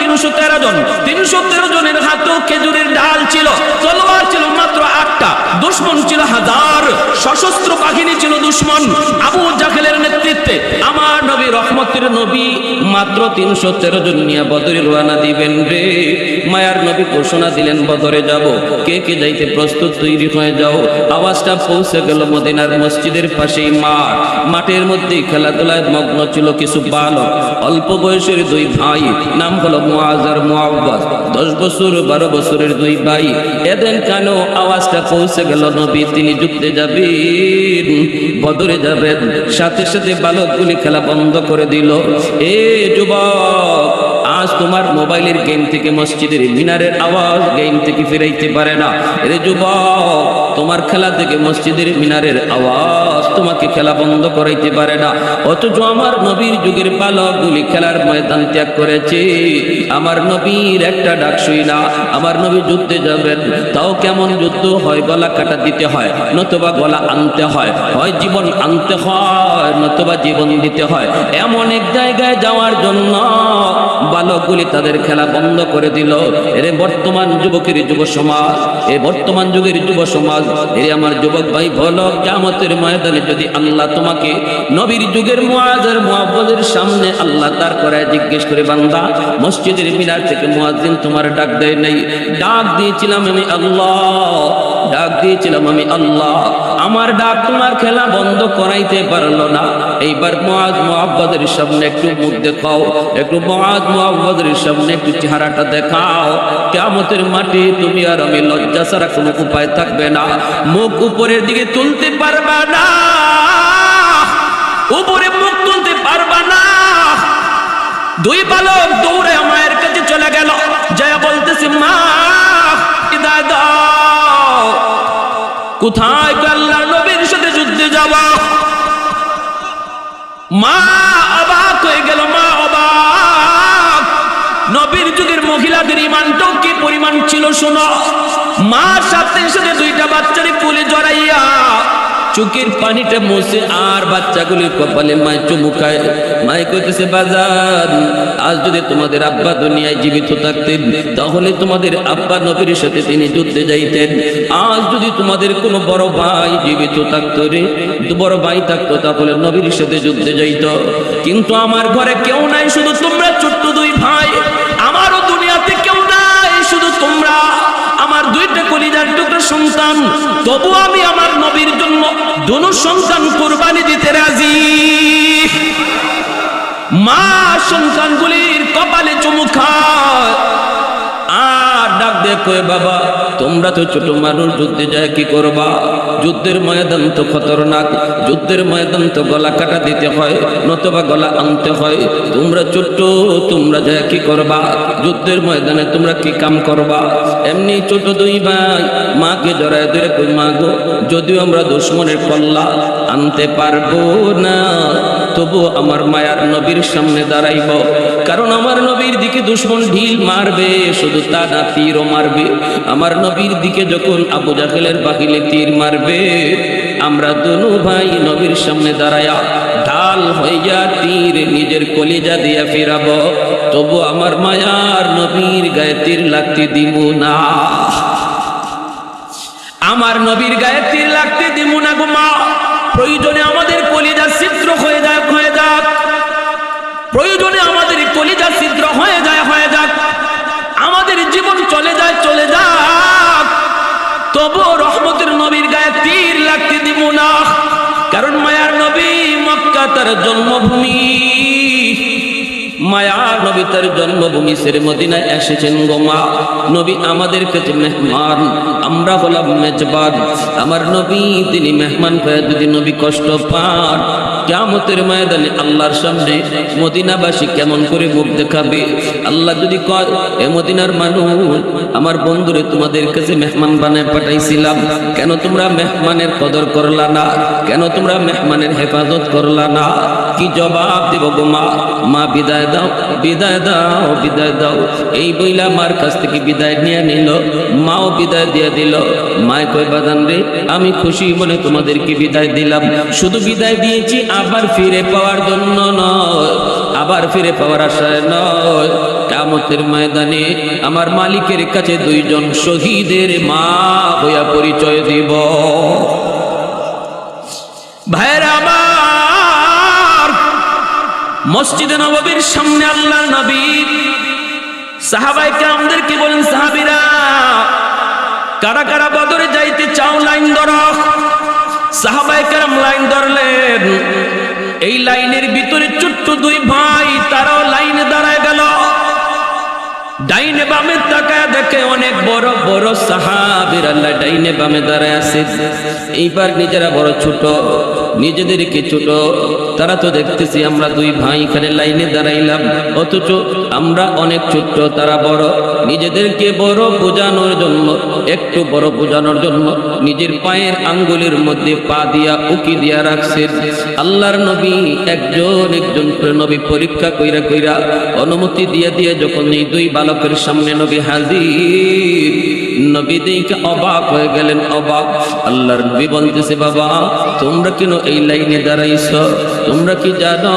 313 জন। 313 জনের হাতেও খেজুরের ডাল ছিল, তলোয়ার ছিল মাত্র 8টা, দুশমন ছিল 1000, সশস্ত্র বাহিনী ছিল দুশমন। আবু জাহেলের নেতৃত্বে আমার নবী, রহমতের নবী, মাত্র 313 জন নিয়ে বদরে রওনা দিবেন রে। মায়ার নবী ঘোষণা দিলেন, বদরে যাব, কে কে যাইতে প্রস্তুত, তৈরি হয়ে যাও। আওয়াজটা পৌঁছে গেল মদিনার মসজিদের পাশেই মাঠ। মাঠের মধ্যে খেলাধুলায় মগ্ন ছিল কিছু বালক, অল্প বয়সের 2 ভাই, নাম হলো মুআজ আর মুআব্বাদ। 10 বছর 12 বছরের 2 ভাই। এদের কানেও আওয়াজটা পৌঁছে গেল, নবী তিনি যুদ্ধে যাবেন, বদরে যাবেন। সাথে সাথে বালকগুলি খেলা বন্ধ করে দিল। এ যুবক, আজ তোমার মোবাইলের গেম থেকে মসজিদের মিনারের আওয়াজ গেম থেকে ফিরাইতে পারে না। রে যুবক, তোমার খেলা থেকে মসজিদের মিনারের আওয়াজ তোমাকে খেলা বন্ধ করাইতে পারে না। অথচ আমার নবীর যুগের বালকগুলি খেলার ময়দান ত্যাগ করেছে। আমার নবীর একটা ডাক শুই না। আমার নবী যুদ্ধে যাবেন, তাও কেমন যুদ্ধ হয়, গলা কাটা দিতে হয়, নতুবা গলা আনতে হয়, হয় জীবন আনতে হয়, নতুবা জীবন দিতে হয়। এমন এক জায়গায় যাওয়ার জন্য বালকগুলি তাদের খেলা বন্ধ করে দিল। এরে বর্তমান যুবকের যুব সমাজ, এ বর্তমান যুগের যুব সমাজ, এরে আমার যুবক ভাই, বলো কিয়ামতের ময়দানে যদি আল্লাহ তোমাকে নবীর যুগের মুআজ আর মুআব্বাদের সামনে আল্লাহ তার করে জিজ্ঞেস করে, বান্দা মসজিদের মিনার থেকে মুয়াজ্জিন তোমার ডাক দেয় নাই? ডাক দিয়েছিলাম আমি আল্লাহ, ডাক দিয়েছিলাম আমি আল্লাহ, আমার ডাক তোমার খেলা বন্ধ করাইতে পারলো না। এইবার মুআজ মুআব্বাদের সামনে একটু মুখ দেখাও, একটু মুআজ মুআব্বাদের সামনে একটু চেহারাটা দেখাও। কিয়ামতের মাঠে তুমি আর আমি লজ্জা ছাড়া কোনো উপায় থাকবে না। মুখ উপরের দিকে তুলতে পারবা না, উপরে মুখ তুলতে পারবা না। 2 বালক দৌড়ে মায়ের কাছে চলে গেল, যা বলতেছে, মা বিদায় দাও। কোথায়? আল্লাহর নবীর সাথে যুদ্ধে যাওয়া। মা অবাক হয়ে গেল, মা অবাক। নবীর যুগের মহিলাদের ইমানটাও কি পরিমাণ ছিল শোনো। মা সাথে সাথে 2টা বাচ্চারে কোলে জড়াইয়া চোখের পানিটা মুছে আর বাচ্চাগুলির কপালে মায় চুমু খায়। মায় কইতেছে, বাজান, আজ যদি তোমাদের আব্বা দুনিয়ায় জীবিত থাকতেন, তাহলে তোমাদের আব্বা নবীর সাথে তিনি যুদ্ধে যাইতেন। আজ যদি তোমাদের কোনো বড় ভাই জীবিত থাকতো রে, বড় ভাই থাকতো, তাহলে নবীর সাথে যুদ্ধে যাইত। কিন্তু আমার ঘরে কেউ নাই, শুধু তোমরা ছোট্ট 2 ভাই। আমারও দুনিয়াতে কেউ নাই, শুধু তোমরা, আমার 2টা কলিজার টুকরা সন্তান। তবু আমি আমার নবীর জন্য দুনো সন্তান কুরবানি দিতে রাজি। মা সন্তানগুলির কপালে চুমু খায় আর ডাক দেখো, বাবা তোমরা তো ছোট মানুষ, যুদ্ধে যায় কি করবা? যুদ্ধের ময়দান তো খতরনাক, যুদ্ধের ময়দান তো গলা কাটা দিতে হয়, নতুবা গলা আনতে হয়। তোমরা ছোট্ট, তোমরা যায় কি করবা? যুদ্ধের ময়দানে তোমরা কি কাম করবা? এমনি ছোট 2 ভাই মাকে জড়ায় ধরে কই, মা গো, যদিও আমরা দুশমনের কল্লা আনতে পারবো না, তবু আমার মায়ার নবীর সামনে দাঁড়াইব। কারণ আমার নবীর দিকে দুশমন ঢিল মারবে, শুধু তা না, তীরও মারবে। আমার নবীর দিকে যখন আবু জাহেলের বাহিনী তীর মারবে, আমরা দুনো ভাই নবীর সামনে দাঁড়ায়া ঢাল হইয়া তীর নিজের কলিজা দিয়া ফিরাবো, তবু আমার মায়ার নবীর গায়ে তীর লাগতে দিব না। আমার নবীর গায়ে তীর লাগতে দিব না গো মা। প্রয়োজনে আমাদের কলিজা ছিদ্র হয়ে যাক, হয়ে যাক, প্রয়োজনে আমাদের কলিজা ছিদ্র হয়ে যায়, হয়ে যাক, আমাদের জীবন চলে যায়, চলে যাক, তবু রহমতের নবীর গায়ে তীর লাগতে দিব না। কারণ মায়ার নবী মক্কা তার জন্মভূমি, মায়ার নবী তার জন্মভূমি ছেড়ে মদিনায় এসেছেন গো মা। নবী আমাদের কাছে মেহমান, আমরা হলাম মেজবান। আমার নবী তিনি মেহমান হয়ে যদি নবী কষ্ট পান, কিয়ামতের ময়দানে আল্লাহর সামনে মদিনাবাসী কেমন করে মুখ দেখাবে? আল্লাহ যদি কয়, এ মদিনার মানুষ, আমার বন্ধুরে তোমাদের কাছে মেহমান বানায় পাঠাইছিলাম, কেন তোমরা মেহমানের কদর করলা না? কেন তোমরা মেহমানের হেফাজত করলা না? কি জবাব দেব গো মা? মা বিদায় দাও, বিদায় দাও, বিদায় দাও। এই বইলা মার কাছ থেকে বিদায় নিয়ে নিল, মাও বিদায় দিয়ে দিল। মায় কয়, বাজান রে, আমি খুশি মনে তোমাদেরকে বিদায় দিলাম, শুধু বিদায় দিয়েছি আবার ফিরে পাওয়ার জন্য নয়, আবার ফিরে পাওয়ার আশায় নয়। কিয়ামতের ময়দানে আমার মালিকের কাছে দুইজন শহীদের মা হইয়া পরিচয় দিব। ভাইরা আমার, মসজিদে নববীর সামনে আল্লাহর নবী সাহাবায়ে কেরামদেরকে বলেন, সাহাবীরা কারা কারা বদরে যাইতে চাও লাইন ধরো। সাহাবায়ে কেরাম লাইন ধরলেন। এই লাইনের ভিতরে ছোট্ট দুই ভাই, তারাও লাইনে দাঁড়ায় গেল। ডাইনে বামে তাকায় দেখে অনেক বড় বড় সাহাবীরা ডাইনে বামে দাঁড়ায় আছে। এইবার নিজেরা বড় ছোট, নিজেদেরকে ছোট, তারা তো দেখতেছি আমরা দুই ভাই এখানে লাইনে দাঁড়াইলাম, অথচ আমরা অনেক ছোট, তারা বড়। নিজেদেরকে বড় বোঝানোর জন্য, একটু বড় বোঝানোর জন্য নিজের পায়ের আঙ্গুলের মধ্যে পা দিয়া উকি দিয়া রাখছেন। আল্লাহর নবী একজন একজন করে নবী পরীক্ষা কইরা কইরা অনুমতি দিয়ে দিয়ে যখন এই দুই বালকের সামনে নবী হাজির, নবী দেখে অবাক হয়ে গেলেন, অবাক। আল্লাহর নবী বলতেছে, বাবা তোমরা কেন এই লাইনে দাঁড়াইছ? তোমরা কি জানো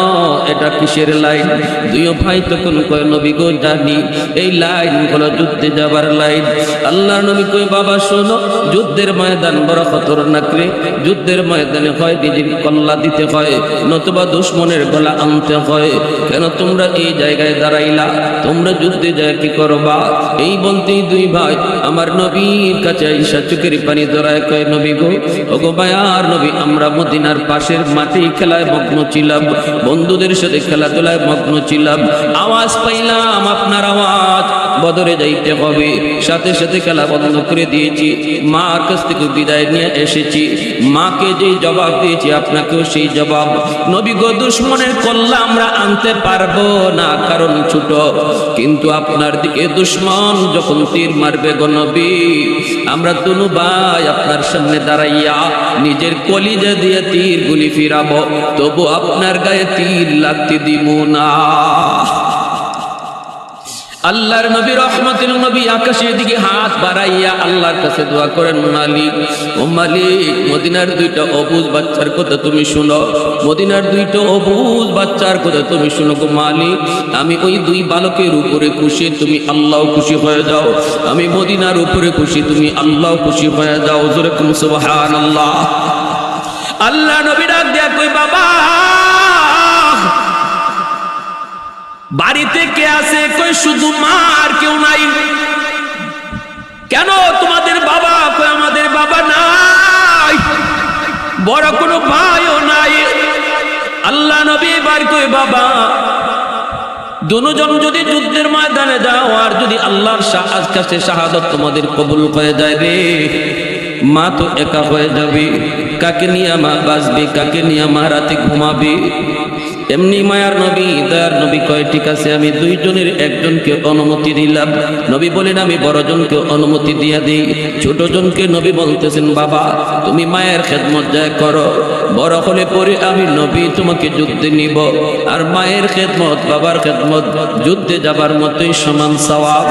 এটা কিসের লাইন? দুই ভাই তখন কয়, নবী গো জানি, এই লাইন হলো যুদ্ধে যাবার লাইন। আল্লাহর নবী কয়, বাবা শোনো, যুদ্ধের ময়দান বড় খতরনাক রে। যুদ্ধের ময়দানে হয় নিজের কল্লা দিতে হয়, নতুবা দুশমনের গলা আনতে হয়। কেন তোমরা এই জায়গায় দাঁড়াইলা? তোমরা যুদ্ধে যায় কি করবা? এই বলতেই দুই ভাই আমার নবীর কাছে আইসা চোখের পানি ধরায় কয়, নবী গো, ওগো মায়ার নবী, আমরা মদিনার পাশের মাঠে খেলায় মগ্ন ছিলাম, বন্ধুদের সাথে খেলাধুলায় মগ্ন ছিলাম। আওয়াজ পাইলাম আপনার আওয়াজ, বদরে যাইতে হবে। সাথে সাথে খেলা বন্ধ করে দিয়েছি, মার কাছ থেকে বিদায় নিয়ে এসেছি। মাকে যেই জবাব দিয়েছি আপনাকেও সেই জবাব। নবী গো, দুশমনের কল্লা আমরা আনতে পারবো না, কারণ ছোট, কিন্তু আপনার দিকে দুশমন যখন তীর মারবে গো নবী, আমরা দুনু ভাই আপনার সামনে দাঁড়াইয়া নিজের কলিজা দিয়ে তীর গুলি ফিরাবো, তবু আপনার গায়ে তীর লাগতে দিব না। আল্লাহর নবী রহমতুল নবী আকাশের দিকে হাত বাড়াইয়া আল্লাহর কাছে দোয়া করেন, মালিক, ও মালিক, মদিনার দুইটা অবুজ বাচ্চার কথা তুমি শুনো, মদিনার দুইটা অবুজ বাচ্চার কথা তুমি শুনো গো মালিক। আমি ওই দুই বালকের উপরে খুশি, তুমি আল্লাহ খুশি হয়ে যাও। আমি মদিনার উপরে খুশি, তুমি আল্লাহ খুশি হয়ে যাও। জোরে কুম সুবহানাল্লাহ। আল্লাহ নবী ডাক দেয়া কই, বাবা বাড়িতে কে আছে? কই শুধু মা, আর কেউ নাই। কেন তোমাদের বাবা? কই আমাদের বাবা নাই, বড় কোনো ভাইও নাই। আল্লাহ নবী এবার কই, বাবা দুজন যদি যুদ্ধের ময়দানে যাও, আর যদি আল্লাহর কাছে শাহাদত তোমাদের কবুল হয়ে যায় রে, মা তো একা হয়ে যাবে। কাকে নিয়ে মা বাঁচবে? কাকে নিয়ে মা রাতে ঘুমাবে? এমনি মায়ার নবী, দয়ার নবী কয়, ঠিক আছে, আমি দুইজনের একজনকে অনুমতি দিলাম। নবী বলেন, আমি বড়জনকে অনুমতি দিয়া দিই। ছোটজনকে নবী বলতেছেন, বাবা তুমি মায়ের খেদমত যায় করো, বড় হলে পরে আমি নবী তোমাকে যুদ্ধে নিব। আর মায়ের খেদমত, বাবার খেদমত যুদ্ধে যাবার মতোই সমান সওয়াব।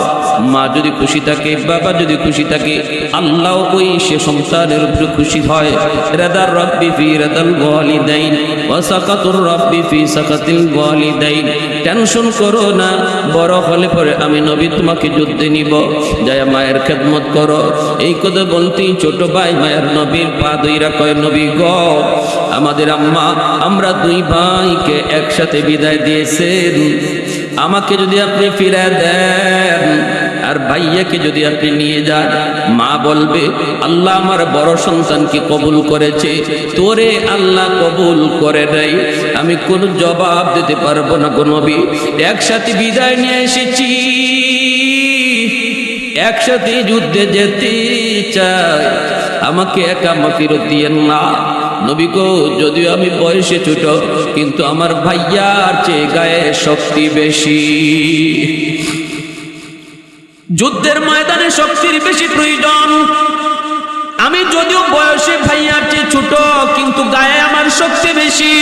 মা যদি খুশি থাকে, বাবা যদি খুশি থাকে, আল্লাহ ওই সে সন্তানের উপরে খুশি হয়। রাদার রব্বি ফি রাদাল ওয়ালিদাইন ওয়া সাকাতুর রব্বি ফি সাকাতিল ওয়ালিদাইন। টেনশন করো না, বড় হলে পরে আমি নবী তোমাকে যুদ্ধে নিব, যায় মায়ের খেদমত করো। এই কথা বলতেই ছোট ভাই মায়ের নবীর পা ধইরা কয়, নবী গো, আমাদের আম্মা, আমরা দুই ভাইকে একসাথে বিদায় দিয়েছেন, আমাকে যদি আপনি ফিরে দেন আর ভাইয়াকে যদি আপনি নিয়ে যান, মা বলবে আল্লাহ আমার বড় সন্তানকে কবুল করেছে, তোরে আল্লাহ কবুল করে নাই। আমি কোন জবাব দিতে পারবো না গো নবী। একসাথে বিদায় নিয়ে এসেছি, একসাথে যুদ্ধে যেতে চাই, আমাকে একা ফিরত দিয়েন না। নবী গো, যদিও আমি বয়সে ছোট, কিন্তু আমার ভাইয়ার চেয়ে গায়ে শক্তি বেশি। যুদ্ধের ময়দানে শক্তির বেশি প্রয়োজন। আমি যদিও বয়সে ভাইয়ার চেয়ে ছোট, কিন্তু গায়ে আমার শক্তি বেশি।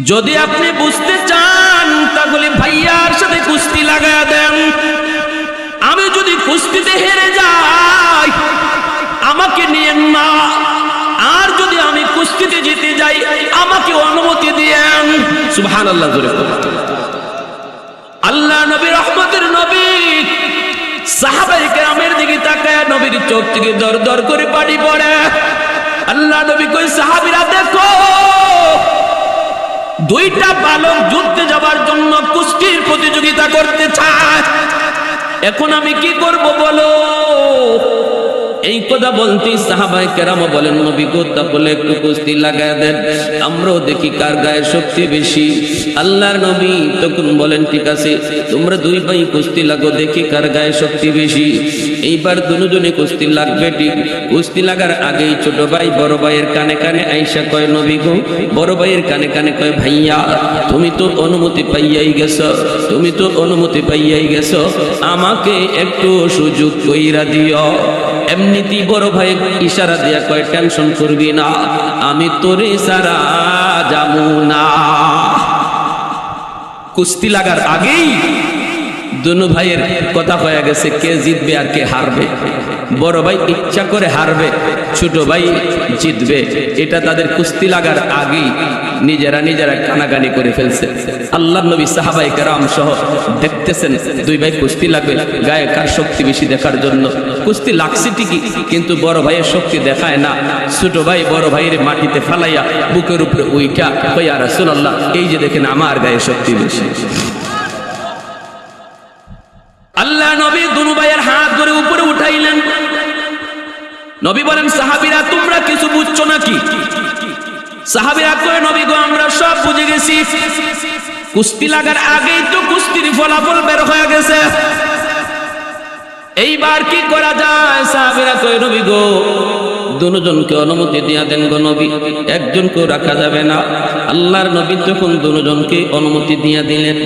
যদি আপনি বুঝতে চান, তাহলে ভাইয়ার সাথে কুস্তি লাগায়া দেন। আমি যদি কুস্তিতে হেরে যাই, আমাকে নিয়েন না। আর যদি আমি কুস্তিতে জিতে যাই, আমাকে অনুমতি দিয়েন। সুবহানাল্লাহ। আল্লাহ নবী সাহাবায়ে কেরামের দিকে তাকায় নবীর চোখ থেকে দর দর করে পানি পড়ে। আল্লাহ নবী কই সাহাবীরা দেখো, দুইটা বালক যুদ্ধে যাবার জন্য কুস্তির প্রতিযোগিতা করতে চায়, এখন আমি কি করব বলো? এই কথা বলতেই সাহাবায়ে কেরাম বলেন নবী গো তাহলে একটু কুস্তি লাগায় দেন, আমরাও দেখি কার গায়ে শক্তি বেশি। আল্লাহর নবী তখন বলেন ঠিক আছে, তোমরা দুই ভাই কুস্তি লাগো, দেখি কার গায়ে শক্তি বেশি। এইবার দুজনে কুস্তি লাগবে। ঠিক কুস্তি লাগার আগেই ছোট ভাই বড় ভাইয়ের কানে কানে আইসা কয় নবী গো, বড় ভাইয়ের কানে কানে কয় ভাইয়া তুমি তো অনুমতি পাইয়াই গেছো, তুমি তো অনুমতি পাইয়াই গেছো, আমাকে একটু সুযোগ কইরা দিও। এমনিতে বড় ভাই ইশারা দিয়া কয় টেনশন করবি না, আমি তোরে সারা যাবো না। কুস্তি লাগার আগেই দুনো ভাইয়ের কথা হয়ে গেছে কে জিতবে আর কে হারবে। বড় ভাই ইচ্ছা করে হারবে, ছোট ভাই জিতবে, এটা তাদের কুস্তি লাগার আগেই নিজেরা নিজেরা কানাকানি করে ফেলছে। আল্লাহর নবী সাহাবায়ে কেরাম সহ দেখতেছেন দুই ভাই কুস্তি লাগবে, গায়ে কার শক্তি বেশি দেখার জন্য। কুস্তি লাগছে ঠিকই, কিন্তু বড় ভাইয়ের শক্তি দেখায় না। ছোট ভাই বড় ভাইয়ের মাটিতে ফালাইয়া বুকের উপরে উইঠা কই ইয়া রাসূলুল্লাহ এই যে দেখেন আমার গায়ে শক্তি বেশি। আল্লাহ নবী দুনু ভাইয়ের হাত ধরে উপরে উঠাইলেন। নবী বলেন সাহাবীরা তোমরা কিছু বুঝছো নাকি? সাহাবীরা কয় নবী গো আমরা সব বুঝে গেছি, কুস্তি লাগার আগেই তো কুস্তির ফলাফল বের হয়ে গেছে, এইবার কি করা যায়? সাহাবীরা কয় নবী গো দুজনকে অনুমতি দিয়া দেন গো নবী, একজনকেও রাখা যাবে না। আল্লাহর নবী যখন দুজনকে অনুমতি দিয়া দিলেন,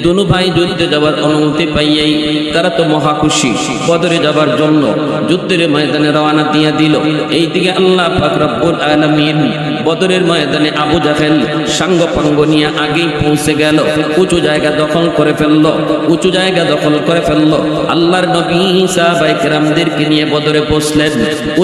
দুনো ভাই যুদ্ধে যাবার অনুমতি পাইয়াই তারা তো মহা খুশি, বদরে যাবার জন্য যুদ্ধের ময়দানে রওনা দিয়া দিল। এইদিকে আল্লাহ পাক রব্বুল আলামিন বদরের ময়দানে আবু জাহেল সাঙ্গ পাঙ্গ নিয়ে আগেই পৌঁছে গেল, উঁচু জায়গা দখল করে ফেললো, উঁচু জায়গা দখল করে ফেললো। আল্লাহর নবী সাহাবায়ে কেরামদেরকে নিয়ে বদরে পৌঁছলেন।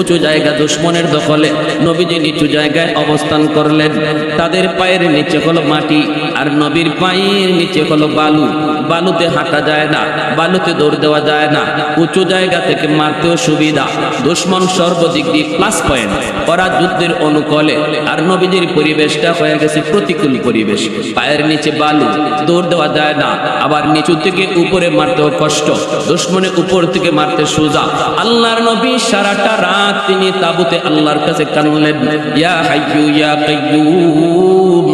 উঁচু জায়গা দুশমনের দখলে, নবীজি নিচু জায়গায় অবস্থান করলেন। তাদের পায়ের নিচে হলো মাটি আর নবীর পায়ের নিচে হলো বালু। বালুতে হাঁটা যায় না, বালুতে দৌড় দেওয়া যায় না, উঁচু জায়গা থেকে মারতেও সুবিধা। দুশমন সর্বদিক দিয়ে প্লাস পয়েন্ট, ওরা যুদ্ধের অনুকূলে, আর নবীজির পরিবেশটা হয়ে গেছে প্রতিকূল পরিবেশ। পায়ের নিচে বালু, দৌড় দেওয়া যায় না, আবার নিচু থেকে উপরে মারতেও কষ্ট, দুশমনের উপর থেকে মারতে সোজা। আল্লাহর নবী সারাটা রাত তিনি তাবুতে আল্লাহর কাছে কানলেন, ইয়া হাইয়ু ইয়া কাইয়ুম।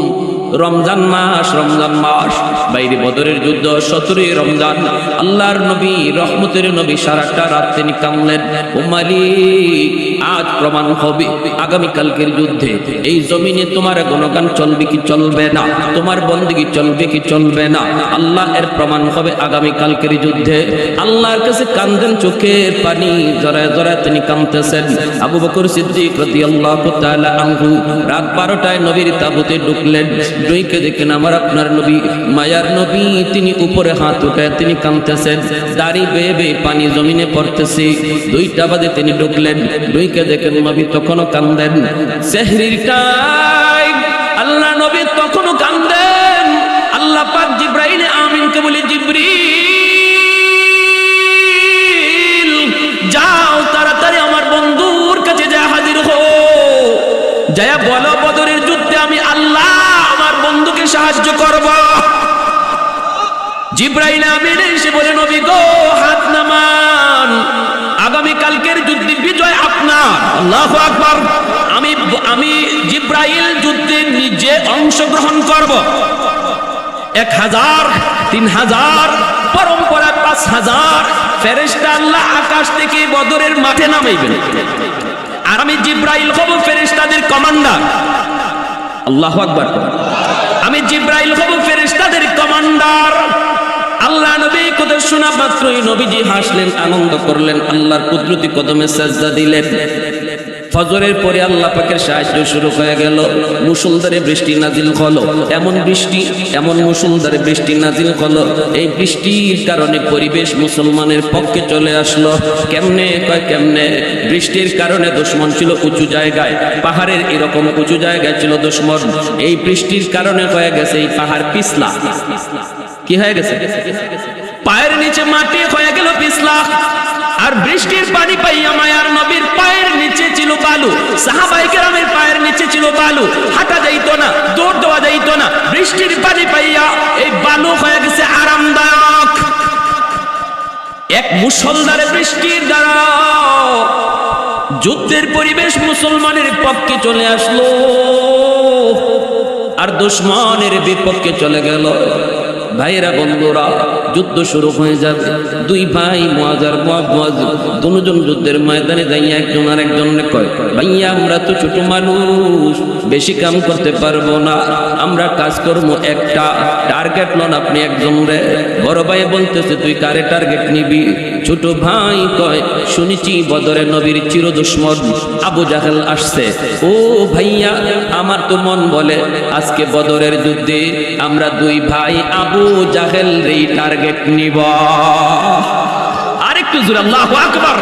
রমজান মাস, রমজান মাস, বাইরে বদরের যুদ্ধ 17 রমজান। আল্লাহর নবী রহমতের নবী সারাটা রাত তিনি কানলেন, ও মালিক আজ প্রমাণ হবে আগামী কালকের যুদ্ধে এই জমিনে তোমার গুণগান চলবে কি চলবে না, তোমার বন্দেগী চলবে কি চলবে না। আল্লাহ এর প্রমাণ হবে আগামী কালকের যুদ্ধে। আল্লাহর কাছে কান্দেন, চোখের পানি জড়ায় জড়ায় তিনি কাঁদতেছেন। আবু বকর সিদ্দিক রাদিয়াল্লাহু তাআলা আনহু রাত 12টায় নবীর তাবুতে ঢুকলেন। ঢুকে দেখেন আমার আপনার নবী, মায়ার নবী, তিনি উপরে হাত উঠায় তিনি কাঁদতেছেন, দাড়ি বেয়ে বেয়ে পানি জমিনে পড়তেছে। 2টা বাজে তিনি ঢুকলেন, ঢুকে দেখেন নবী তখনও কান্দেন। সেহরির টাইম, আল্লাহ নবী তখনও কান্দেন। আল্লাহ পাক জিবরাইল আমিনকে বলে, জিবরিল যাও তাড়াতাড়ি আমার বন্ধুর কাছে যা হাজির হও, যায়া বলো বদরের যুদ্ধে আমি আল্লাহ আমার বন্ধুকে সাহায্য করব। জিবরাইল আমিন এসে বলে, নবী গো হাত নামান, আগামী কালকের যুদ্ধে বিজয় আপনার। আল্লাহু আকবার। আমি জিবরাইল যুদ্ধে নিজে অংশগ্রহণ করব। 1000, 3000, পরম্পরা 5000 ফেরেশতা আল্লাহ আকাশ থেকে বদরের মাঠে নামাইবেন, আর আমি জিবরাইল হব ফেরেশতাদের কমান্ডার। আল্লাহু আকবার। আমি জিবরাইল হব ফেরেশতাদের কমান্ডার। আল্লাহ নবী কথা শোনা মাত্রই নবীজি হাসলেন, আনন্দ করলেন, আল্লাহর কুদরতি কদমে সাজদা দিলেন। ফজরের পরে আল্লাহ পাকের সাহায্য শুরু হয়ে গেল, মুষলধারে বৃষ্টি নাজিল হলো। এমন বৃষ্টি, এমন মুষলধারে বৃষ্টি নাজিল হলো, এই বৃষ্টির কারণে পরিবেশ মুসলমানের পক্ষে চলে আসলো। কেমনে কয় কেমনে? বৃষ্টির কারণে দুশমন ছিল উঁচু জায়গায়, পাহাড়ের এরকম উঁচু জায়গায় ছিল দুশমন। এই বৃষ্টির কারণে হয়ে গেছে এই পাহাড় পিছলা। কি হয়ে গেছে? পায়ের নিচে মাটি হয়ে গেল পিছলা, আর বৃষ্টির পানি পাইয়া মায়ার নবীর পায়ের নিচে ছিল বালু, সাহাবায়ে কেরামের পায়ের নিচে ছিল বালু, হাঁটা যাইতো না, দৌড় দেওয়া যাইতো না। বৃষ্টির পানি পাইয়া এই বালু হয়ে গেছে আরামদায়ক। এক মুষলধারে বৃষ্টির দ্বারা যুদ্ধের পরিবেশ মুসলমানের পক্ষে চলে আসলো, আর দুশমনের বিপক্ষে চলে গেল। ভাইরা বন্ধুরা, যুদ্ধ শুরু হয়ে যাবে। দুই ভাই মুয়াজ আর মুয়াজ দুজন যুদ্ধের ময়দানে যাইয়া একজন আর একজনকে কয়, ভাইয়া আমরা তো ছোট মানুষ, বেশি কাম করতে পারবো না, আমরা কাজ করবো একটা, টার্গেট লন আপনি একজন রে। বড় ভাই বলতেছে তুই কারে টার্গেট নিবি? ছোট ভাই কয়, শুনেছি বদরে নবীর চির দুশমন আবু জাহেল আসছে। ও ভাইয়া, আমার তো মন বলে আজকে বদরের যুদ্ধে আমরা দুই ভাই আবু জাহেল রে টার্গেট নিব। আরেকটু জোরে আল্লাহু আকবার।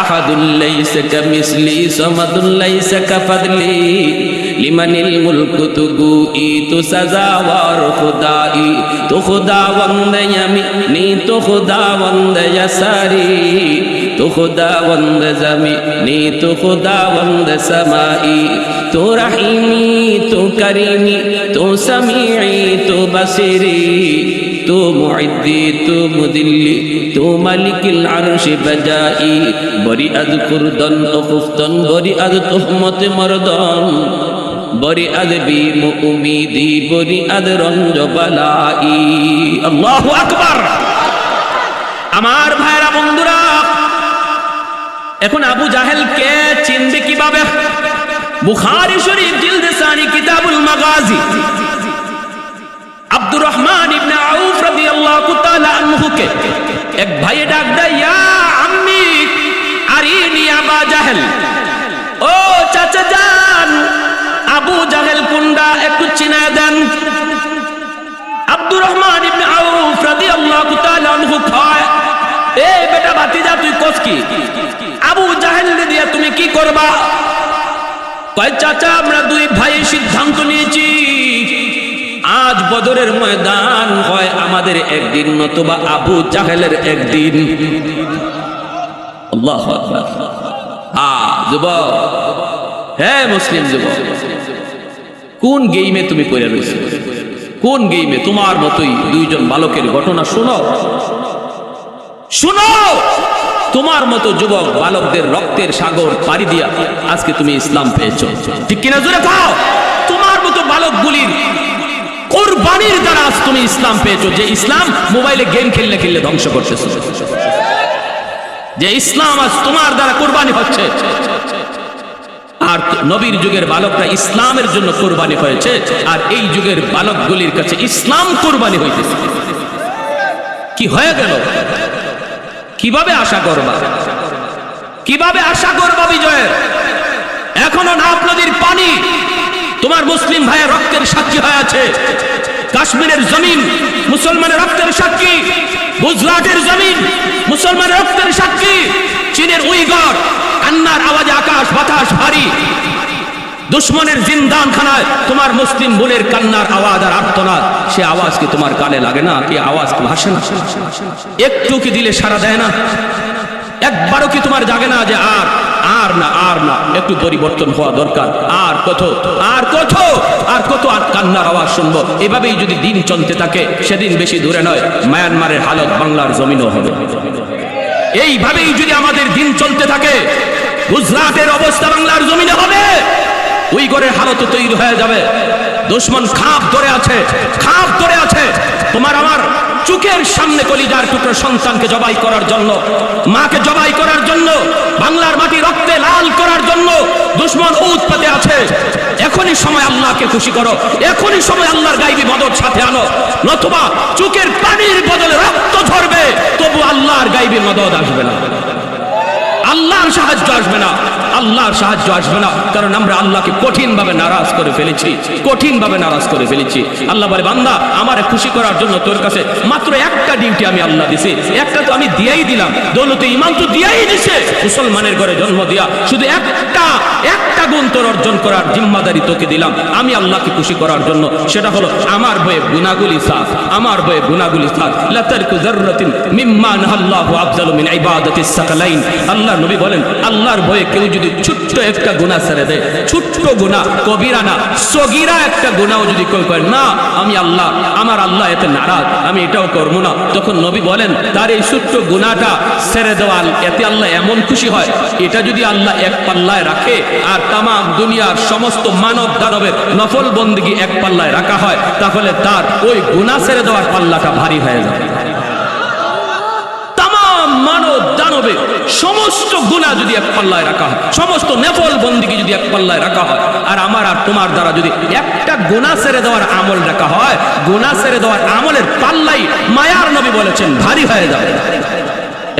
আহাদুল লাইসা কামিসলি সামাদুল লাইসা কাফাদলি লিমানিল মুলকু তুগুই তু সাজাওয়ার খুদাই তো খুদাওয়ান্দ ইয়ামিনি তো খুদাওয়ান্দ ইয়াসারি তো খুদাওয়ান্দ জামিনি তো খুদাওয়ান্দ সামাই তো রহিমি তো করিমি তো সামিই তো বসিরি তো মুইদ্দি তো মুদিল্লি তো মালিকিল আরশি বাজাই বরি আদ কুরদন ও কুফতন বরি আদ তুহমত মরদন বরি আদ বীম উমিদি বরি আদ রঞ্জ বালাই। আল্লাহু আকবার। আমার ভাইরা বন্ধুরা, এখন আবু জাহেল কে চিনবে কিভাবে? বুখারী শরীফ জিলদে সানি কিতাবুল মাগাজি আব্দুর রহমান ইবনে আউফ রাদিয়াল্লাহু তাআলা আনহুকে এক ভাই ডাক দেয়, ইয়া আম্মি আরিনি আবু জাহেল, ও চাচা জান আবু জাহেল কোনটা একটু চিনায় দেন। আব্দুর রহমান ইবনে আউফ রাদিয়াল্লাহু তাআলা আনহু কয়, এ বেটা ভাতিজা তুই কস কি? আবু জাহেল দিয়া তুমি কি করবা? কয়, চাচা আমরা দুই ভাই সিদ্ধান্ত নিয়েছি, আজ বদরের ময়দান হয় আমাদের একদিন, নতুবা আবু জাহেলের একদিন। আল্লাহু আকবার। যুবক, হ্যাঁ মুসলিম যুবক, কোন গেইমে তুমি পড়ে রয়েছো? কোন গেইমে? তোমার মতোই দুইজন বালকের ঘটনা শোনো, শোনো। তোমার মতো যুবক বালকদের রক্তের সাগর পাড়ি দিয়া আজকে তুমি ইসলাম পেয়েছো, ঠিক কিনা? জোরে খাও। তোমার মতো বালকগুলির কুরবানির দ্বারা আজ তুমি ইসলাম পেয়েছো। যে ইসলাম মোবাইলে গেম খেললে খেললে ধ্বংস করতেছো, যে ইসলাম আজ তোমার দ্বারা কুরবানি হচ্ছে। আর নবীর যুগের বালকরা ইসলামের জন্য কুরবানি হয়েছে, আর এই যুগের বালকগুলির কাছে ইসলাম কুরবানি হইতেছে। কি হয়ে গেল? কিভাবে আশা করবা? কিভাবে আশা করবা বিজয়ের? এখনো নাফ নদীর পানি তোমার মুসলিম ভাইয়ের রক্তের সাক্ষী হয়ে আছে। কাশ্মীরের জমিন মুসলমানের রক্তের সাক্ষী, গুজরাটের জমিন মুসলমানের রক্তের সাক্ষী, চীনের উইগর কান্নার আওয়াজে আকাশ বাতাস ভারী। দুশ্মনের জিন্দান খানায় তোমার মুসলিম বোনের কান্নার আওয়াজ আর আর্তনাদ, সে আওয়াজ কি তোমার কানে লাগে না? কি আওয়াজ ভাসে না? একটু কি দিলে সাড়া দেয় না? একবারও কি তোমার জাগে না যে আর আর না আর না, একটু পরিবর্তন হওয়া দরকার? আর কত আর কত আর কত আর কান্নার আওয়াজ শুনবো? এভাবেই যদি দিন চলতে থাকে, সেদিন বেশি দূরে নয়, মায়ানমারের হালত বাংলার জমিনও হবে। এইভাবেই যদি আমাদের দিন চলতে থাকে, গুজরাটের অবস্থা বাংলার জমিনে হবে, উইগরের হালত তৈরি হয়ে যাবে। দুশমন খাপ ধরে আছে, খাপ ধরে আছে। তোমার আমার চোখের সামনে কলিজার টুকরো সন্তানকে জবাই করার জন্য, মাকে জবাই করার জন্য, বাংলার মাটি রক্তে লাল করার জন্য দুশমন উৎপাতে আছে। এখনই সময় আল্লাহকে খুশি করো, এখনই সময় আল্লাহর গায়বী মদদ সাথে আনো, নতুবা চোখের পানির বদলে রক্ত ঝরবে, তবু আল্লাহর গায়বী মদদ আসবে না। আল্লাহর সাহায্য আসবে না, আল্লাহর সাহায্য আসবে না, কারণ আমরা আল্লাহকে কঠিনভাবে নারাজ করে ফেলেছি, কঠিনভাবে নারাজ করে ফেলেছি। আল্লাহ বলে, বান্দা আমারে খুশি করার জন্য তোর কাছে মাত্র একটা ডিউটি আমি আল্লাহ দিছি, একটা তো আমি দিয়েই দিলাম, দৌলতে ইমান তো দিয়েই দিছে, মুসলমানের ঘরে জন্ম দিয়া শুধু একটা গুণ তোর অর্জন করার জিম্মাদারি তোকে দিলাম আমি আল্লাহকে খুশি করার জন্য, সেটা হলো আমার ভয়ে গুনাহগুলি সাফ, আমার ভয়ে গুনাহগুলি সাফ। লা তারকু যাররাতিন মিম্মা নাহাল্লাহু আফজালু মিন ইবাদাতিস সাকালাইন। আল্লাহ নবী বলেন, আল্লাহর ভয়ে কেউ যদি ছোট্ট একটা গুনাহ ছেড়ে দেয়, ছোট্ট গুনাহ, কবিরা না, সগীরা একটা গুনাহও যদি কেউ করে না আমি আল্লাহ, আমার আল্লাহ এতে নারাজ, আমি এটাও করব না, তখন নবী বলেন তার এই ছোট্ট গুনাহটা ছেড়ে দেওয়া এতে আল্লাহ এমন খুশি হয়, এটা যদি আল্লাহ এক পাল্লায় রাখে আর তাম দুনিয়ার সমস্ত মানব দানবের নফল বন্দেগী এক পাল্লায় রাখা হয়, তাহলে তার ওই গুনাহ ছেড়ে দেওয়ার পাল্লাটা ভারী হয়ে যাবে। তাম মানব দানবের সমস্ত গুনাহ যদি এক পাল্লায় রাখা হয়, সমস্ত নফল বন্দেগী যদি এক পাল্লায় রাখা হয়, আর আমার আর তোমার দ্বারা যদি একটা গুনাহ ছেড়ে দেওয়ার আমল রাখা হয়, গুনাহ ছেড়ে দেওয়ার আমলের পাল্লাই মায়ার নবী বলেছেন ভারী হয়ে যাবে।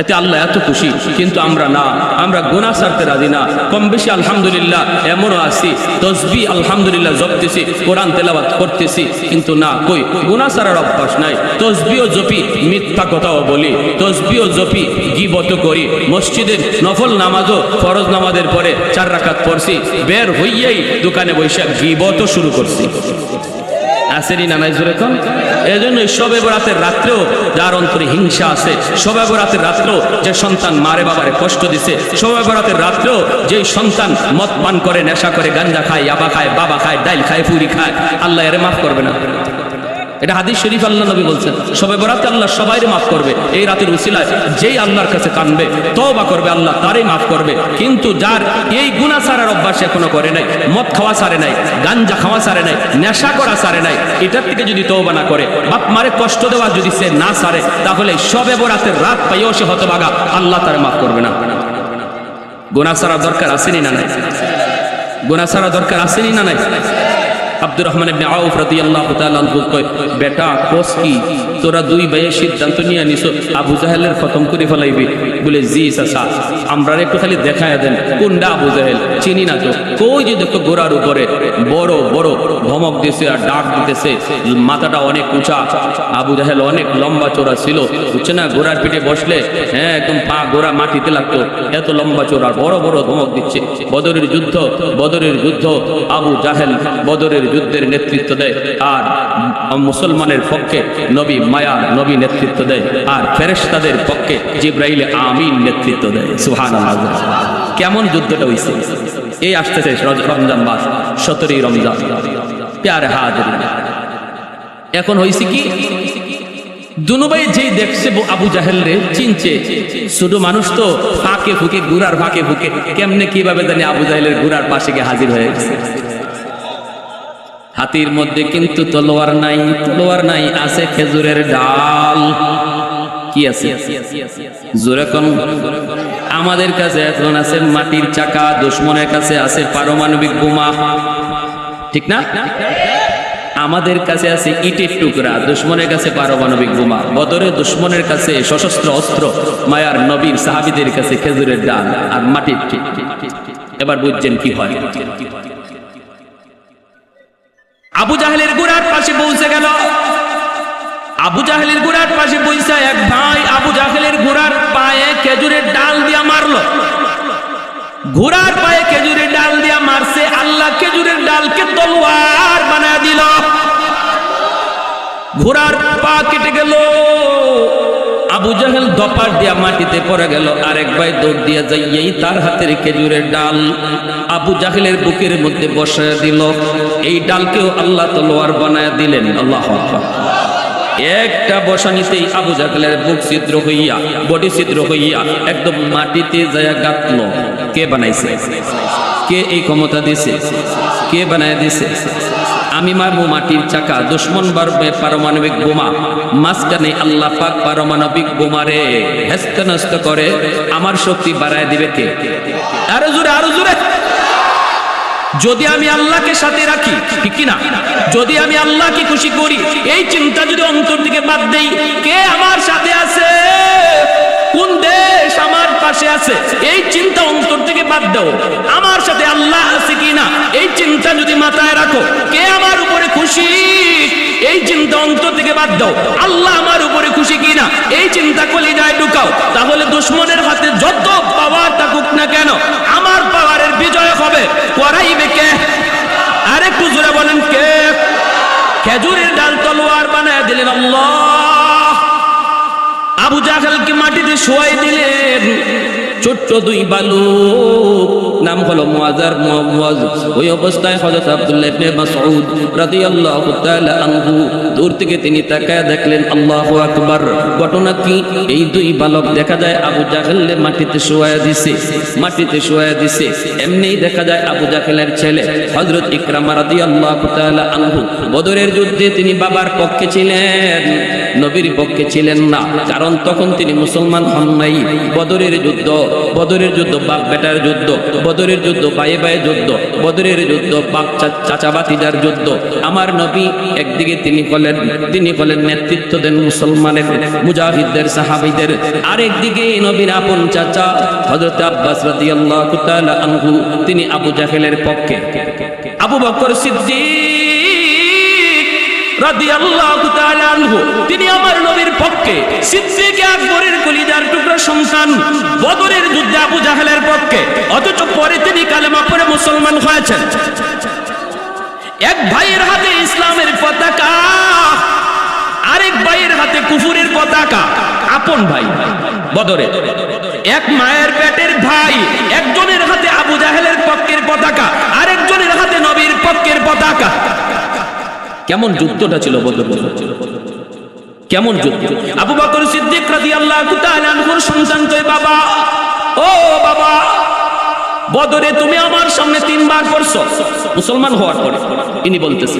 এতে আল্লাহ এত খুশি, কিন্তু আমরা না, আমরা গুনাহ ছাড়তে রাজি না। কম বেশি আলহামদুলিল্লাহ এমনও আছি, তসবিহ আলহামদুলিল্লাহ জপতেছি, কোরআন তেলাওয়াত করতেছি, কিন্তু না কই গুনাহ ছাড়ার অভ্যাস নাই। তসবিহ জপি, মিথ্যা কথাও বলি, তসবিহ জপি, গীবত করি, মসজিদের নফল নামাজও ফরজ নামাজের পরে 4 রাকাত পড়ছি, বের হইয়াই দোকানে বসে গীবত শুরু করছি। আসেনি না নাই জোরে কোন? এজন্য শবে বরাতের রাত্রেও যার অন্তরে হিংসা আছে, শবে বরাতের রাত্রেও যে সন্তান মারে বাবারে কষ্ট দিছে, শবে বরাতের রাত্রেও যে সন্তান মদ পান করে, নেশা করে, গাঞ্জা খায়, ইয়াবা খায়, বাবা খায়, ডাইল খায়, পুরি খায়, আল্লাহ এর মাফ করবে না। এটা হাদিস শরীফ, আল্লাহ নবী বলছেন শবে বরাতে আল্লাহ সবাইরে মাফ করবে। এই রাতের উসিলায় যেই আল্লাহর কাছে কানবে, তওবা করবে, আল্লাহ তারই মাফ করবে। কিন্তু যার এই গুনাহ ছাড়ার অভ্যাস এখনো করে নাই, মদ খাওয়া ছাড়ে নাই, গাঞ্জা খাওয়া ছাড়ে নাই, নেশা করা ছাড়ে নাই, এটার থেকে যদি তওবা না করে, বাপ মারে কষ্ট দেওয়া যদি সে না ছাড়ে, তাহলে শবে বরাতের রাত পাইও সে হতভাগা, আল্লাহ তার মাফ করবে না। গুনাহ ছাড়া দরকার আসেনি না নাই? গুনাহ ছাড়া দরকার আসেনি না নাই? আব্দুর রহমান ইবনে আউফ রাদিয়াল্লাহু তাআলা আনহু কয়, বেটা কোস কি তোরা দুই ভাইয়ের সিদ্ধান্ত নিয়ে নিছো আবু জাহেলের খতম করে ফেলাইবি? বলে জি চাচা, আমরা একটু খালি দেখায় দেন কোনটা আবু জাহেল, চিনি না তো। কই যে দেখো গোড়ার উপরে বড় বড় ধমক দিছে আর ডাক দিতেছে, মাথাটা অনেক উঁচা, আবু জাহেল অনেক লম্বা চোরা ছিল, বুঝছে না, ঘোড়ার পিঠে বসলে হ্যাঁ একদম পা গোড়া মাটিতে লাগতো, এত লম্বা চোরা, বড় বড় ধমক দিচ্ছে। বদরের যুদ্ধ আবু জাহেল বদরের যুদ্ধের নেতৃত্ব দেয়, আর মুসলমানের পক্ষে নবী মায়া নবী নেতৃত্ব দেয়, আর ফেরেশতাদের পক্ষে জিবরাইল আমিন নেতৃত্ব দেয়। সুবহানাল্লাহ, কেমন যুদ্ধটা হইছে! এই আসতেছে রমজান মাস, 17ই রমজান। প্যারে হাজির, এখন হইছে কি, দুনুভাই যেই দেখছে আবু জাহেল রে চিনছে, শুধু মানুষ তো ফাঁকে ফুকে, গুড়ার ফাঁকে ফুকে, কেমনে কিভাবে জানি আবু জাহেলের গুড়ার পাশে গিয়ে হাজির হয়ে গেছে। হাতির মধ্যে কিন্তু তলোয়ার নাই, তলোয়ার নাই, আছে খেজুরের ডাল। কি আছে? জোরে কোন? আমাদের কাছে এখন আছে মাটির চাকা, দুশমনের কাছে আছে পারমাণবিক বোমা, ঠিক না? আমাদের কাছে আছে ইটের টুকরা, দুশমনের কাছে পারমাণবিক বোমা। বদরে দুশমনের কাছে সশস্ত্র অস্ত্র, মায়ার নবীর সাহাবীদের কাছে খেজুরের ডাল আর মাটির। এবার বুঝছেন কি হয়। আবু জাহেলের গুড়ার পাশে পৌঁছে গেল, আবু জাহেলের গুড়ার পাশে পৌঁছে এক ভাই আবু জাহেলের ঘোড়ার পায়ে খেজুরের ডাল দিয়া মারলো। ঘোড়ার পায়ে খেজুরের ডাল দিয়া মারছে, আল্লাহ খেজুরের ডালকে তলোয়ার বানায় দিল। ঘোড়ার পা কেটে গেল, আবু জাহেল দপার দিয়া মাটিতে পড়ে গেল। আরেক ভাই দৌড় দিয়া যাইয়াই তার হাতের খেজুরের ডাল আবু জাহেলের বুকের মধ্যে বসায় দিল। এই ডালকেও আল্লাহ তলোয়ার বানায় দিলেন। আল্লাহু আকবার। একটা বসানিতেই আবু জাহেলের বুক ছিদ্র হইয়া, বডি ছিদ্র হইয়া একদম মাটিতে যায় গাঁথলো। কে বানাইছে? কে এই ক্ষমতা দিছে? কে বানায় দিছে? আমি মারবো মাটির চাকা, দুশমন বাড়বে পারমাণবিক বোমা, মাঝখানে আল্লাহ পাক পারমাণবিক বোমারে হেস্ত নস্ত করে আমার শক্তি বাড়ায় দিবে কে? আরো জোরে, আরো জোরে। যদি আমি আল্লাহকে সাথে রাখি, ঠিক কিনা? যদি আমি আল্লাহকে খুশি করি, এই চিন্তা যদি অন্তর থেকে বাদ দেই, কে আমার সাথে আছে, কোন দেশ আমার পাশে আছে, এই চিন্তা অন্তর থেকে বাদ দাও। আমার সাথে আল্লাহ আছে কিনা এই চিন্তা যদি মাথায় রাখো, কে আমার উপরে খুশি এই চিন্তা অন্তর থেকে বাদ দাও। আল্লাহ আমার উপরে খুশি কিনা এই চিন্তা কলিজায় ঢুকাও, তাহলে দুশমনের হাতে যত পাওয়ার থাকুক না কেন আমার পাওয়ারের বিজয় হবে। করাইবে কে? আরেকটু জোরে বলেন কে? খেজুরের ডাল তলোয়ার বানায় দিলেন আল্লাহ। আবু জাহেলকে মাটিতে শোয়াই দিলেন। ছোট্ট দুই বালক, নাম হলো মুআজ আর মুআজ। ওই অবস্থায় হযরত আব্দুল্লাহ ইবনে মাসউদ রাদিয়াল্লাহু তাআলা আনহু দূর থেকে তিনি তাকায় দেখলেন আল্লাহু আকবার। ঘটনা কি? এই দুই বালক দেখা যায় আবু জাহেল মাটিতে শোয়ায়া দিছে, মাটিতে শোয়ায়া দিছে। এমনিই দেখা যায় আবু জাহেলের ছেলে হযরত ইকরামা রাদিয়াল্লাহু তাআলা আনহু বদরের যুদ্ধে তিনি বাবার পক্ষে ছিলেন, নবীর পক্ষে ছিলেন না, কারণ তখন তিনি মুসলমান হন নাই। বদরের যুদ্ধ, বদরের যুদ্ধ বাপ বেটার যুদ্ধ, বদরের যুদ্ধ ভাইয়ে ভাইয়ে যুদ্ধ, বদরের যুদ্ধ বাপ চাচা ভাতিজার যুদ্ধ। আমার নবী একদিকে তিনি বলেন নেতৃত্ব দেন মুসলমানের মুজাহিদদের সাহাবীদের, আরেকদিকে নবীর আপন চাচা হযরত আব্বাস রাদিয়াল্লাহু তাআলা আনহু তিনি আবু জাহেলের পক্ষে। আবু বকর সিদ্দিক রাদিয়াল্লাহু তাআলা আনহু তিনি আমার নবীর পক্ষে। সিদ্দিক আকবরের কলিজার টুকরা সন্তান বদরের যুদ্ধে আবু জাহেলের পক্ষে, অথচ পরে তিনি কালেমা পড়ে মুসলমান হয়েছেন। এক ভাইয়ের হাতে ইসলামের পতাকা, আরেক ভাইয়ের হাতে কুফুরের পতাকা। আপন ভাই বদরে, এক মায়ের পেটের ভাই, একজনের হাতে আবু জাহেলের পক্ষের পতাকা, আরেকজনের হাতে নবীর পক্ষের পতাকা। কেমন যুদ্ধটা ছিল বদর, কেমন যুদ্ধ। আবু বকর সিদ্দিক রাদিয়াল্লাহু তাআলা আনহুর সন্তান তো বাবা, ও বাবা বদরে তুমি আমার সামনে 3 বার পড়ছো মুসলমান হওয়ার পরে। ইনি বলতেছি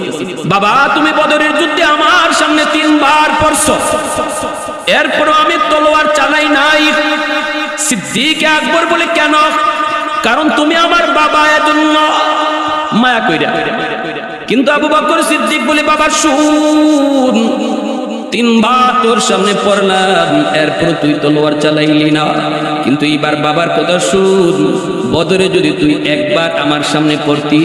বাবা তুমি বদরের যুদ্ধে আমার সামনে 3 বার পড়ছো, এরপরও আমি তলোয়ার চালাই নাই। সিদ্দিক আকবর বলে কেন? কারণ তুমি আমার বাবা, এজন্য মায়া কইরা। কিন্তু আবু বকর সিদ্দিক বলে বাবা শুন, 3 বার তোর সামনে পড়লাম, এরপর তুই তলোয়ার চালাইলি না। কিন্তু এইবার বাবার কথা শুন, বদরে যদি তুই একবার আমার সামনে পড়তি,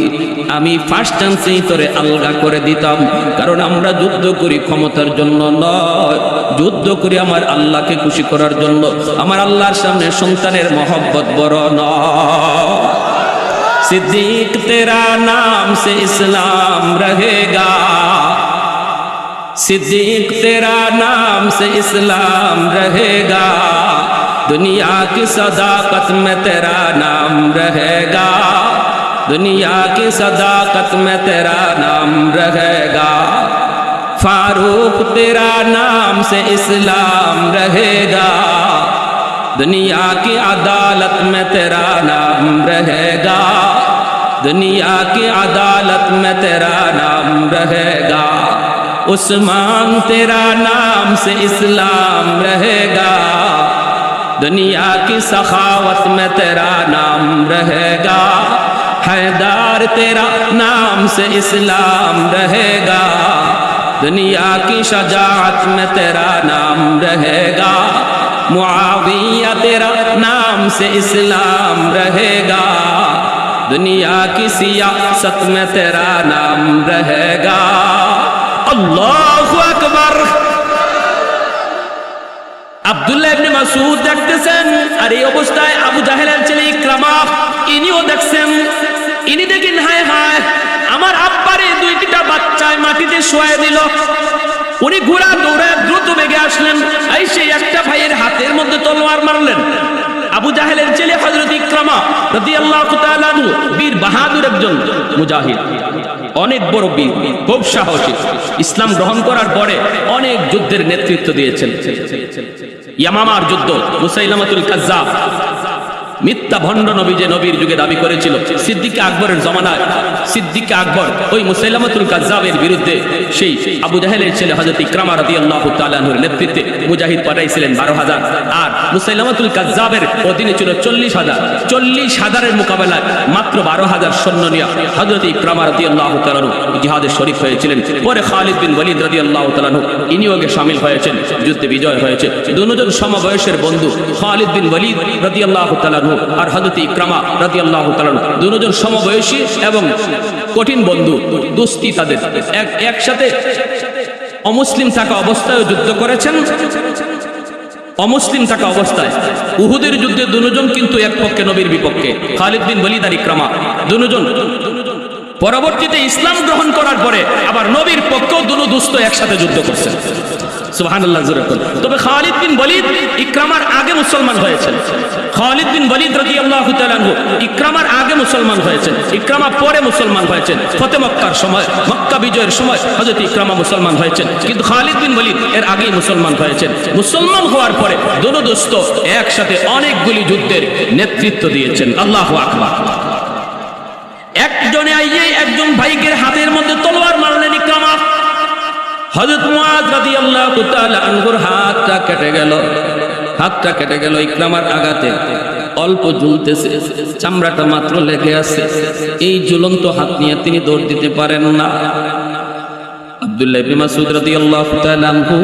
আমি ফার্স্ট চান্সেই তোরে আলগা করে দিতাম। কারণ আমরা যুদ্ধ করি ক্ষমতার জন্য নয়, যুদ্ধ করি আমার আল্লাহকে খুশি করার জন্য। আমার আল্লাহর সামনে সন্তানের মহব্বত বড় নয়। सिद्दीक तेरा नाम से इस्लाम रहेगा, सिद्दीक तेरा नाम से इस्लाम रहेगा, दुनिया की सदाकत में तेरा नाम रहेगा, दुनिया की सदाकत में तेरा नाम रहेगा, फारूक तेरा नाम से इस्लाम रहेगा, दुनिया की अदालत में तेरा नाम रहेगा, दुनिया की अदालत में तेरा नाम रहेगा, उस्मान तेरा नाम से इस्लाम रहेगा, दुनिया की सखावत में तेरा नाम रहेगा, हैदर तेरा नाम से इस्लाम रहेगा, दुनिया की शजाअत में तेरा नाम रहेगा, मुआविया तेरा नाम से इस्लाम रहेगा, दुनिया की सियासत में तेरा नाम रहेगा। अल्लाहु अकबर। আব্দুল্লাহ ইবনে মাসউদ দেখতেছেন, আর এই অবস্থায় আবু জাহেলের ছেলে ইকরামা ইনিও দেখছেন। ইনি দেখেন হায় হায় আমার আব্বারে 2টা বাচ্চায় মাটিতে শোয়া দিল। উনি ঘোড়া দৌড়ায় দ্রুত বেগে আসলেন, এই সেই একটা ভাইয়ের হাতের মধ্যে তলোয়ার মারলেন। আবু জাহেলের ছেলে হযরত ইকরামা রাদিয়াল্লাহু তাআলা আনহু বীর বাহাদুর একজন মুজাহিদ, অনেক বড় বীর, খুব সাহসী। ইসলাম গ্রহণ করার পরে অনেক যুদ্ধের নেতৃত্ব দিয়েছেন। ইয়ামামার যুদ্ধ, মুসাইলামাতুল কাজ্জাব, মিথ্যা ভণ্ড নবী যে নবীর যুগে দাবি করেছিল। সিদ্দিক আকবরের জমানায় সিদ্দিক আকবর ওই মুসাইলামাতুল কাজ্জাবের বিরুদ্ধে সেই আবু জাহেলের ছেলে হযরত ইকরামা রাদিয়াল্লাহু তাআলা আনহুর নেতৃত্বে মুজাহিদ পাঠাইছিলেন 12,000, আর মুসাইলামাতুল কাজ্জাবের অধীনে ছিল 40,000। 40,000-এর মোকাবেলায় মাত্র 12,000 সৈন্য নিয়ে হযরত ইকরামা রাদিয়াল্লাহু তাআলা আনহু জিহাদে শরীক হয়েছিলেন। পরে খালিদ বিন ওয়ালিদ রাদিয়াল্লাহু তাআলা আনহু ইনিও শামিল হয়েছেন, যুদ্ধে বিজয় হয়েছে। দুজন সমবয়সের বন্ধু খালিদ বিন ওয়ালিদ রাদিয়াল্লাহু তাআলা আনহু আর হযরত ইকরামা রাদিয়াল্লাহু তাআলা আনহু দুজন সমবয়সী এবং কঠিন বন্ধু, দোস্তি তাদের। একসাথে অমুসলিম থাকা অবস্থায় যুদ্ধ করেছেন। অমুসলিম থাকা অবস্থায় উহুদের যুদ্ধে দুজন কিন্তু এক পক্ষে নবীর বিপক্ষে, খালিদ বিন ওয়ালিদ আর ইকরামা দুজন। পরবর্তীতে ইসলাম গ্রহণ করার পরে আবার নবীর পক্ষেও দুনো দুস্থ একসাথে যুদ্ধ করছেন। সুবহানাল্লাহ জোরে বলুন। তবে খালিদ বিন ওয়ালিদ ইকরামার আগে মুসলমান হয়েছেন। খালিদ বিন ওয়ালিদ রাদিয়াল্লাহু তাআলা আনহু ইকরামার আগে মুসলমান হয়েছেন, ইকরামা পরে মুসলমান হয়েছেন। ফতে মক্কার সময়, মক্কা বিজয়ের সময় হযরত ইকরামা মুসলমান হয়েছেন, কিন্তু খালিদ বিন ওয়ালিদ এর আগেই মুসলমান হয়েছেন। মুসলমান হওয়ার পরে দুনো দোস্ত একসাথে অনেকগুলি যুদ্ধের নেতৃত্ব দিয়েছেন। আল্লাহু আকবার। একজনে আইয়ে একজন ভাইকের হাতের মধ্যে তলোয়ার মারলেন ইকরামা। হযরত মুআয রাদিয়াল্লাহু তাআলা আনহুর হাতটা কেটে গেল ইকরামার আঘাতে। অল্প ঝুলতেছে, চামড়াটা মাত্র লেগে আছে। এই ঝুলন্ত হাত নিয়ে তিনি দৌড় দিতে পারেন না। আব্দুল্লাহ ইবনে মাসউদ রাদিয়াল্লাহু তাআলা আনহু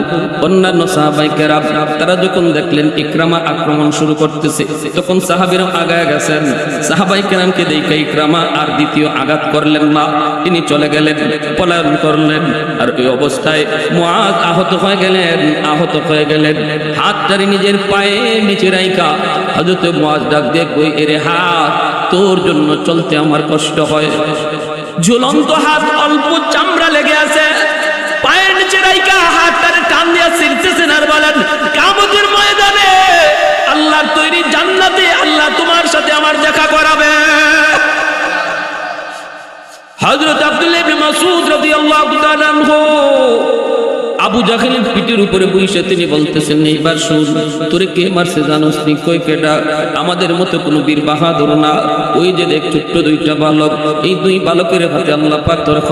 অন্যান্য সাহাবায়ে কেরাম তারা যখন দেখলেন ইকরামা আক্রমণ শুরু করতেছে, তখন সাহাবীরা আগায় গেছেন। সাহাবায়ে কেরামকে দেখে ইকরামা আর দ্বিতীয় আঘাত করলেন না, তিনি চলে গেলেন, পলায়ন করলেন। আর এই অবস্থায় মুআয আহত হয়ে গেলেন। হাতটারে নিজের পায়ে নিচে রাইখা হযরত মুআয ডাক দিয়ে কই, এরে হাত, তোর জন্য চলতে আমার কষ্ট হয়। ঝুলন্ত হাত, অল্প চামড়া লেগে আছে, পায়ের নিচে রাইখা হাতটারে টান দিয়া ছিঁড়তেছেন আর বলেন, কিয়ামতের ময়দানে আল্লাহর তৈরি জান্নাতে আল্লাহ তোমার সাথে আমার দেখা করাবে। হযরত আব্দুল্লাহ ইবনে মাসউদ রাদিয়াল্লাহু তাআলা আনহু আবু জাহেলের পিঠের উপরে বসে তিনি বলতেছেন, এইবার শুন, তোরে কে মারছে জানোস নি? কই কেডা? আমাদের মতো কোনো বীর বাহাদুর না, ওই যে দেখ ছোট্ট দুইটা বালক, এই দুই বালকের হাতে আল্লাহ পাক তোরে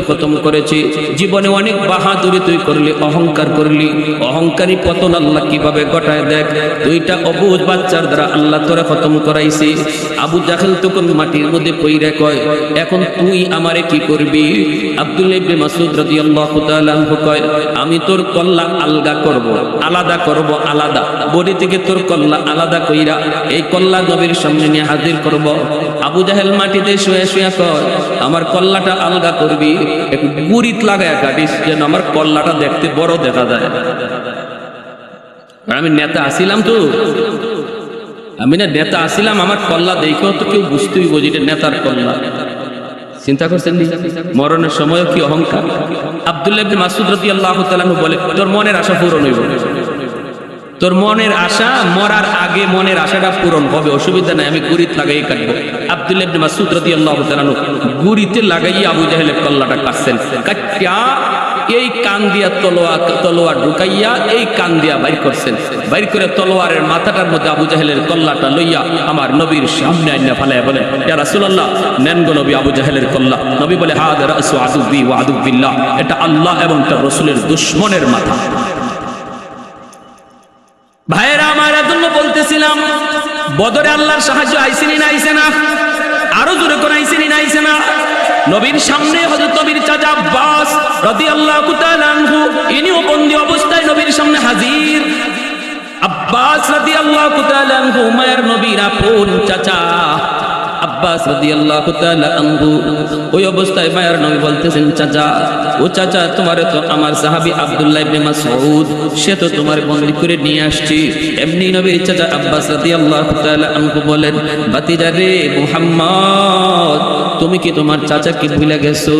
খতম করেছে। জীবনে অনেক বাহাদুরি তুই করলি, অহংকার করলি, অহংকারী পতন আল্লাহ কিভাবে ঘটায় দেখ। দুইটা অবুঝ বাচ্চার দ্বারা আল্লাহ তোরে খতম করাইছে। আবু জাহেল তখন মাটির মধ্যে পইরা কয়, এখন তুই আমারে কি করবি? আব্দুল্লাহ ইবনে মাসউদ রাদিয়াল্লাহু তাআলা আনহু কয়, আমি তোর কল্লা আলাদা করব, বডি থেকে তোর কল্লা আলাদা কইরা এই কল্লা নবীর সামনে নিয়ে হাজির করব। আবু জাহেল মাটিতে শুয়ে শুয়ে কয়, আমার কল্লাটা আলগা করবি, একটু গুরিত লাগায় কাটিস যেন আমার কল্লাটা দেখতে বড় দেখা যায়। আমি নেতা আসিলাম তো, আমার কল্লা দেখেও তো কেউ বুঝতেই বুঝি নেতার কল্লা। চিন্তা করছেন মরণের সময় কি অহংকার। আব্দুল্লাহ ইবনে মাসউদ রাদিয়াল্লাহু তাআলা বলে, তোর মনের আশা পূরণ হইব, তোর মনের আশা মরার আগে মনের আশাটা পূরণ হবে, অসুবিধা নাই, আমি গুরিত লাগাই কাটবো। আব্দুল্লাহ ইবনে মাসউদ রাদিয়াল্লাহু তাআলা গুরিতে লাগাই আবু জাহেলের কল্লাটা কাটছেন। কাটিয়া এই কান দিয়া তলোয়ার ঢুকাইয়া এই কান দিয়া বাইর করছেন। বাইর করে তলোয়ারের মাথাটার মধ্যে আবু জাহেলের কল্লাটা লইয়া আমার নবীর সামনে আইনা ফালাইয়া বলেন, ইয়া রাসূলুল্লাহ, নেন গো নবী আবু জাহেলের কল্লা। নবী বলে, হাযা রাসু আদুবি ওয়া আদুবিল্লাহ, এটা আল্লাহ এবং তার রাসূলের দুশমনের মাথা। ভাইয়েরা আমার, এজন্য বলতেছিলাম, বদরে আল্লাহর সাহায্য আইসেনি না আইসে না? আরো জোরে করে আইসেনি না আইসে না? নবীর সামনে হযরত নবীর চাচা আব্বাস রাদিয়াল্লাহু তাআলা আনহু ইনিও বন্দী অবস্থায় নবীর সামনে হাজির। আব্বাস রাদিয়াল্লাহু তাআলা আনহু মায়ের নবীর আপন চাচা আব্বাস রাদিয়াল্লাহু তাআলা আনহু ওই অবস্থায় মায়ের নবী বলতেছেন, চাচা, ও চাচা, তোমারে তো আমার সাহাবী আব্দুল্লাহ ইবনে মাসউদ সে তো তোমার বন্দী করে নিয়ে আসছি। এমনি নবীর চাচা আব্বাস রাদিয়াল্লাহু তাআলা আনহু বলেন, ভাতিজা রে মুহাম্মদ, তুমি কি তোমার চাচাকে ভুলে গেছো?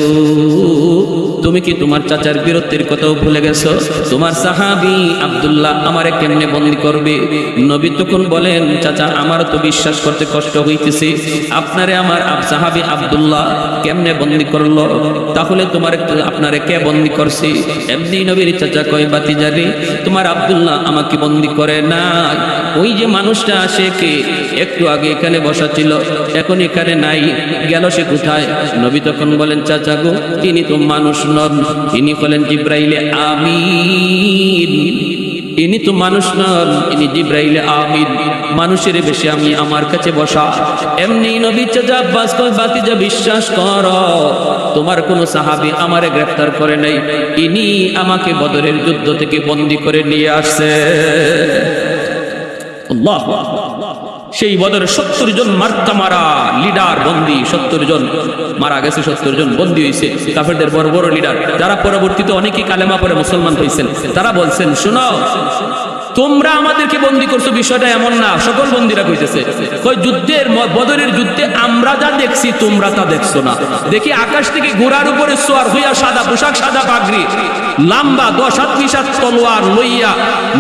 তুমি কি তোমার চাচার বীরত্বের কথাও ভুলে গেছো? তোমার সাহাবী আব্দুল্লাহ আমারে কেমনে বন্দী করবে? নবী তখন বলেন, চাচা আমার তো বিশ্বাস করতে কষ্ট হইতেছে, আপনারে আমার সাহাবী আব্দুল্লাহ কেমনে বন্দী করলো? তাহলে তোমার আপনারে কে বন্দী করছে? এমনি নবীর চাচা কয়, বাতিজারে তোমার আব্দুল্লাহ আমাকে বন্দী করে না, ওই যে মানুষটা আসে কে একটু আগে এখানে বসা ছিল, এখন এখানে নাই, গেল সে কোথায়? নবী তখন বলেন, চাচা গো তিনি তো মানুষ নন, তিনি বলেন জিব্রাইলে আমিন। ইনি তো মানুষ নন, ইনি জিব্রাইলে আমিন, মানুষের বেশি আমি আমার কাছে বসা। এমনি নবী চাচা আব্বাস কয়, বাতিজা বিশ্বাস করো, তোমার কোন সাহাবী আমারে গ্রেফতার করে নাই, ইনি আমাকে বদরের যুদ্ধ থেকে বন্দী করে নিয়ে আসছে। আল্লাহ, সেই বদরে 70 জন মার্কা মারা লিডার বন্দী, 70 জন মারা গেছে, 70 জন বন্দী হয়েছে কাফেরদের বড় বড় লিডার, যারা পরবর্তীতে অনেকেই কালেমা পড়ে মুসলমান হয়েছেন। তারা বলছেন, শুনো তোমরা আমাদেরকে বন্দী করছো, বিষয়টা এমন না। সকল বন্দীরা কইতেছে, কই যুদ্ধের বদরের যুদ্ধে আমরা যা দেখছি তোমরা তা দেখছো না। দেখি আকাশ থেকে ঘোড়ার উপরে সোয়ার হইয়া, সাদা পোশাক সাদা পাগড়ি, লম্বা 10 হাত 20 হাত তলোয়ার লইয়া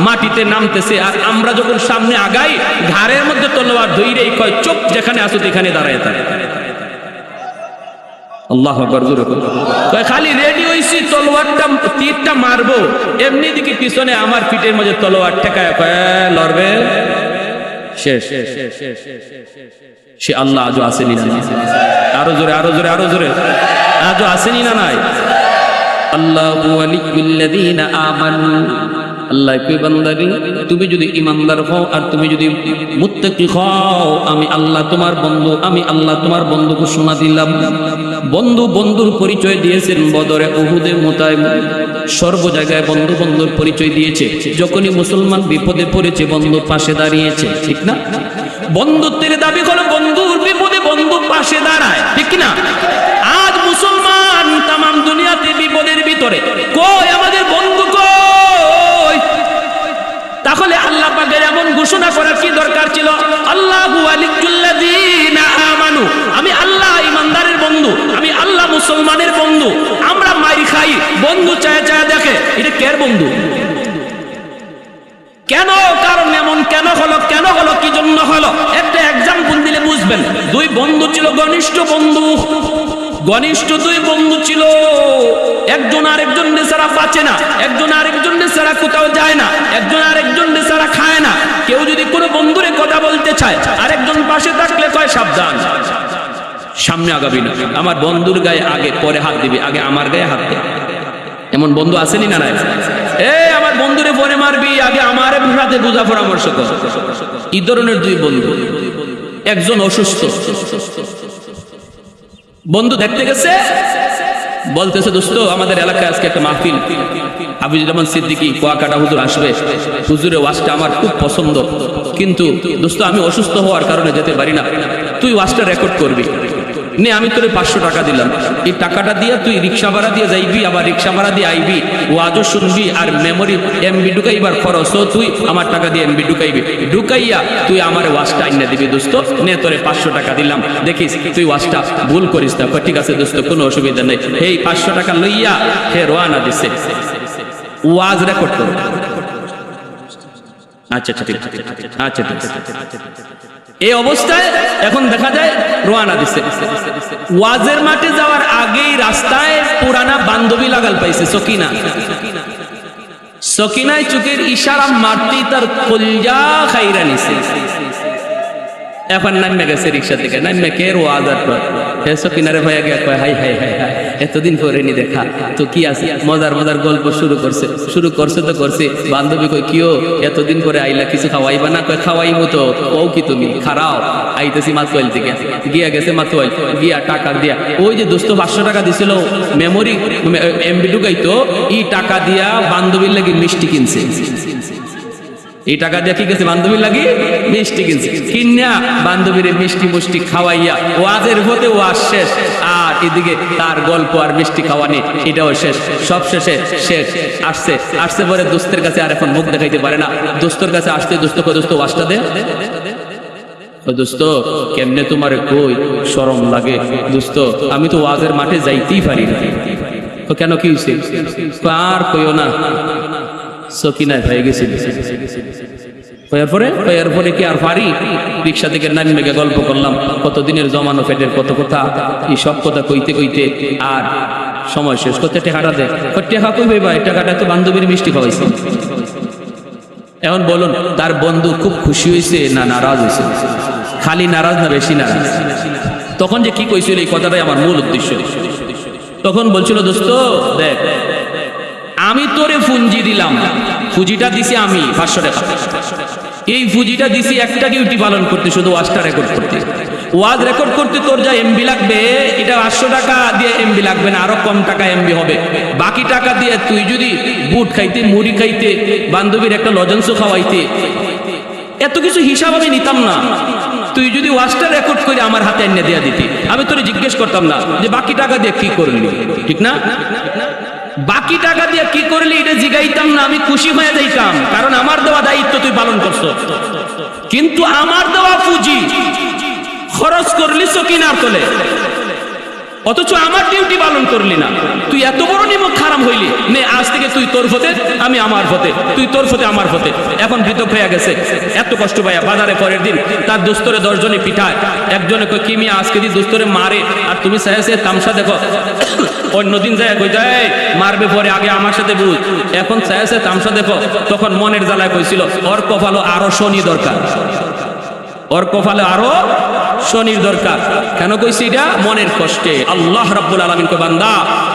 মাটিতে নামতেছে, আর আমরা যখন সামনে আগাই ঘাড়ের মধ্যে তলোয়ার ধইরেই কয় চুপ, যেখানে আসো এখানে দাঁড়ায় থাকে। আল্লাহু আকবার। কয় খালি রেডি হইছি তলোয়ারটা তীরটা মারবো, এমনি দিকে পিছনে আমার পিঠের মধ্যে তলোয়ার ঠেকায় কয় লড়বে, শেষ। সে আল্লাহ আজও আসেনি না? আরো জোরে আরো জোরে আরো জোরে, আজও আসেনি না? নাই। আল্লাহু ওয়ালিয়ুল্লাযীনা আমানু, আল্লাহ কই বান্দারে তুমি যদি ইমানদার হও আর তুমি যদি মুত্তাকি হও, আমি আল্লাহ তোমার বন্ধু, আমি আল্লাহ তোমার বন্ধু ঘোষণা দিলাম। বন্ধু বন্ধুর পরিচয় দিয়েছেন বদরে, উহুদে, মুতায়, সর্ব জায়গায় বন্ধু বন্ধুর পরিচয় দিয়েছে। যখনই মুসলমান বিপদে পড়েছে বন্ধু পাশে দাঁড়িয়েছে, ঠিক না? বন্ধুত্বের দাবি হলো বন্ধুর বিপদে বন্ধু পাশে দাঁড়ায়, ঠিক না? আজ মুসলমান তামাম দুনিয়াতে বিপদের ভিতরে, কই আমাদের বন্ধু কই? তাহলে আল্লাহ পাকের এমন ঘোষণা করার কি দরকার ছিল? আল্লাহু ওয়ালিয়ুল্লাযীনা আমানু, আমি আল্লাহ ইমানদারের বন্ধু, আমি আল্লাহ মুসলমানের বন্ধু। আমরা মাইর খাই, বন্ধু চায় চায় দেখে এটা কের বন্ধু, কেন? কারণ এমন কেন হলো, কেন হলো, কি জন্য হলো? একটা এক্সাম্পল দিলে বুঝবেন। দুই বন্ধু ছিল, ঘনিষ্ঠ বন্ধু, ঘনিষ্ঠ দুই বন্ধু ছিল, একজন আরেকজন ছাড়া বাঁচে না, একজন আরেকজন ছাড়া কোথাও যায় না, একজন আরেকজন ছাড়া খায় না। কেউ যদি কোনো বন্ধুরে কথা বলতে চায়, আরেকজন পাশে থাকলে কয় সাবধান, সামনে আগাবি না, আমার বন্ধুর গায়ে আগে পরে হাত দিবি, আগে আমার গায়ে হাত দিবি। এমন বন্ধু আসেনি না? নাই। আমার বন্ধুরে পরে মারবি, আগে আমার সাথে বুঝা পরামর্শ কর। এই ধরনের দুই বন্ধু। একজন অসুস্থ, বন্ধু দেখতে গেছে, বলতেছে দোস্ত আমাদের এলাকায় আজকে একটা মাহফিল, হাফিজুর রহমান সিদ্দিকী কুয়াকাটা হুজুর আসবে, হুজুরের ওয়াজটা আমার খুব পছন্দ, কিন্তু দোস্ত আমি অসুস্থ হওয়ার কারণে যেতে পারি না, তুই ওয়াজটা রেকর্ড করবি নে, আমি তোরে 500 টাকা দিলাম, এই টাকাটা দিয়ে তুই রিক্সা ভাড়া দিয়ে যাইবি, আবার রিক্সা ভাড়া দিয়ে আইবি, ওয়াজও শুনবি, আর মেমোরি এমবি ঢুকাইবার খরচ তুই আমার টাকা দিয়ে এমবি ঢুকাইবি, ঢুকাইয়া তুই আমার ওয়াজটা আইনা দিবি দোস্ত, নে তোরে 500 টাকা দিলাম, দেখিস তুই ওয়াজটা ভুল করিস না। ঠিক আছে দোস্ত, কোনো অসুবিধা নেই। এই 500 টাকা লইয়া হে রওনা দিছে, ওয়াজ রেকর্ড করো। আচ্ছা ঠিক আছে, এই অবস্থায় এখন দেখা যায় রওনা দিছে। ওয়াজের মাঠে যাওয়ার আগেই রাস্তায় পুরানা বান্ধবী লাগাল পাইছে, সকিনা। সকিনায় চোখের ইশারা মারতেই তার কলজা খাইরা নিছে। এখন নামে গেছে রিক্সা থেকে, নামে কে ওয়াজার পর সকিনারে হয়ে গিয়া কয় হাই হাই হাই হাই, এতদিন পরে নি দেখা, তো কি আছে? মজার মজার গল্প শুরু করছে তো করছে। বান্ধবী কই কিও এতদিন পরে আইলা, কিছু খাওয়াইবা না? কয় খাওয়াইবো তো। কও কি তুমি? খারাও, আইতেছি মাতোয়াইল থেকে। গিয়া গেছে মাতোয়াইল, গিয়া টাকা দিয়া ওই যে দোস্ত 500 টাকা দিছিল মেমোরি এমবি ঢুকাইতো, এই টাকা দিয়া বান্ধবীর লাগি মিষ্টি কিনছে। এই টাকা দিয়ে কি গেছে? বান্ধবীর লাগি মিষ্টি কিনছে, কিনা বান্ধবীর মিষ্টি মুষ্টি খাওয়াইয়া ওয়াজের হতে ওয়াজ শেষ, আর এদিকে তার গল্প আর মিষ্টি খাওয়ানি এটাও শেষ। সব শেষে শেষ আসছে পরে দোস্তের কাছে আর এখন মুখ দেখাইতে পারে না। দোস্তর কাছে আসতে দোস্ত ওয়াজটা দে, দোস্ত কেমনে তোমার কই শরম লাগে দোস্ত, আমি তো ওয়াজের মাঠে যাইতেই পারি না। কেন কি হয়েছে? আর কইও না, সকিনায় হয়ে গেছে। এর পরে কি আর পারি? রিক্সা থেকে নামিয়ে গিয়ে গল্প করলাম, কতদিনের জমানো পেটের কত কথা, এই সব কথা কইতে কইতে আর সময় শেষ করতে টাকাটা দেয়। টাকা কইবে ভাই, টাকাটা তো বান্ধবীর মিষ্টি খাওয়াইছে। এখন বলুন, তার বন্ধু খুব খুশি হয়েছে না নারাজ হয়েছে? খালি নারাজ না বেশি নারাজ? তখন যে কি কইছিল এই কথাটাই আমার মূল উদ্দেশ্য। তখন বলছিল, দোস্ত দেখ, আমি তোরে ফুঞ্জি দিলাম, ফুজিটা দিছি আমি 500 টাকা। এই ফুজিটা দিছি একটা ডিউটি পালন করতে, শুধু ওয়াজটা রেকর্ড করতে। ওয়াজ রেকর্ড করতে তোর যা এমবি লাগবে, এটা 500 টাকা দিয়ে এমবি লাগবে না, আরো কম টাকা এমবি হবে। বাকি টাকা দিয়ে তুই যদি বুট খাইতে, মুড়ি খাইতে, বান্ধবীর একটা লজেন্সও খাওয়াইতে, এত কিছু হিসাব আমি নিতাম না। তুই যদি ওয়াজটা রেকর্ড করে আমার হাতে এনে দেয়া দিতি, আমি তোরে জিজ্ঞেস করতাম না যে বাকি টাকা দিয়ে কি করলি, ঠিক না? বাকি টাকা দিয়ে কি করলি এটা জিগাইতাম না, আমি খুশি হয়ে যাইতাম, কারণ আমার দেওয়া দায়িত্ব তুই পালন করছো। কিন্তু আমার দেওয়া পুঁজি খরচ করলি সকিনার তোলে, অথচ আমার ডিউটি পালন করলি না। তুই এত বড় নিমক হারাম হইলি। নে আজ থেকে তুই তোর ফতে, আমি আমার ফতে, তুই তোর ফতে, আমার ফতে। এখন পৃথক হয়ে গেছে। এত কষ্ট পাইয়া বাজারে পরের দিন তার দোস্তরে 10 জনে পিঠায়, একজনে কই কি মিয়া আজকে দিন দোস্তরে মারে আর তুমি সে তামসা দেখো। অন্যদিন যায় কই যায় মারবে পরে, আগে আমার সাথে বুঝ। এখন সে তামসা দেখো। তখন মনের জ্বালায় কইছিল ওর কপালও আরো শনি দরকার, ওর কপালে আরো শনির দরকার। কেন কইছি এটা? মনের কষ্টে। আল্লাহ রাব্বুল আলামিন কই, বান্দা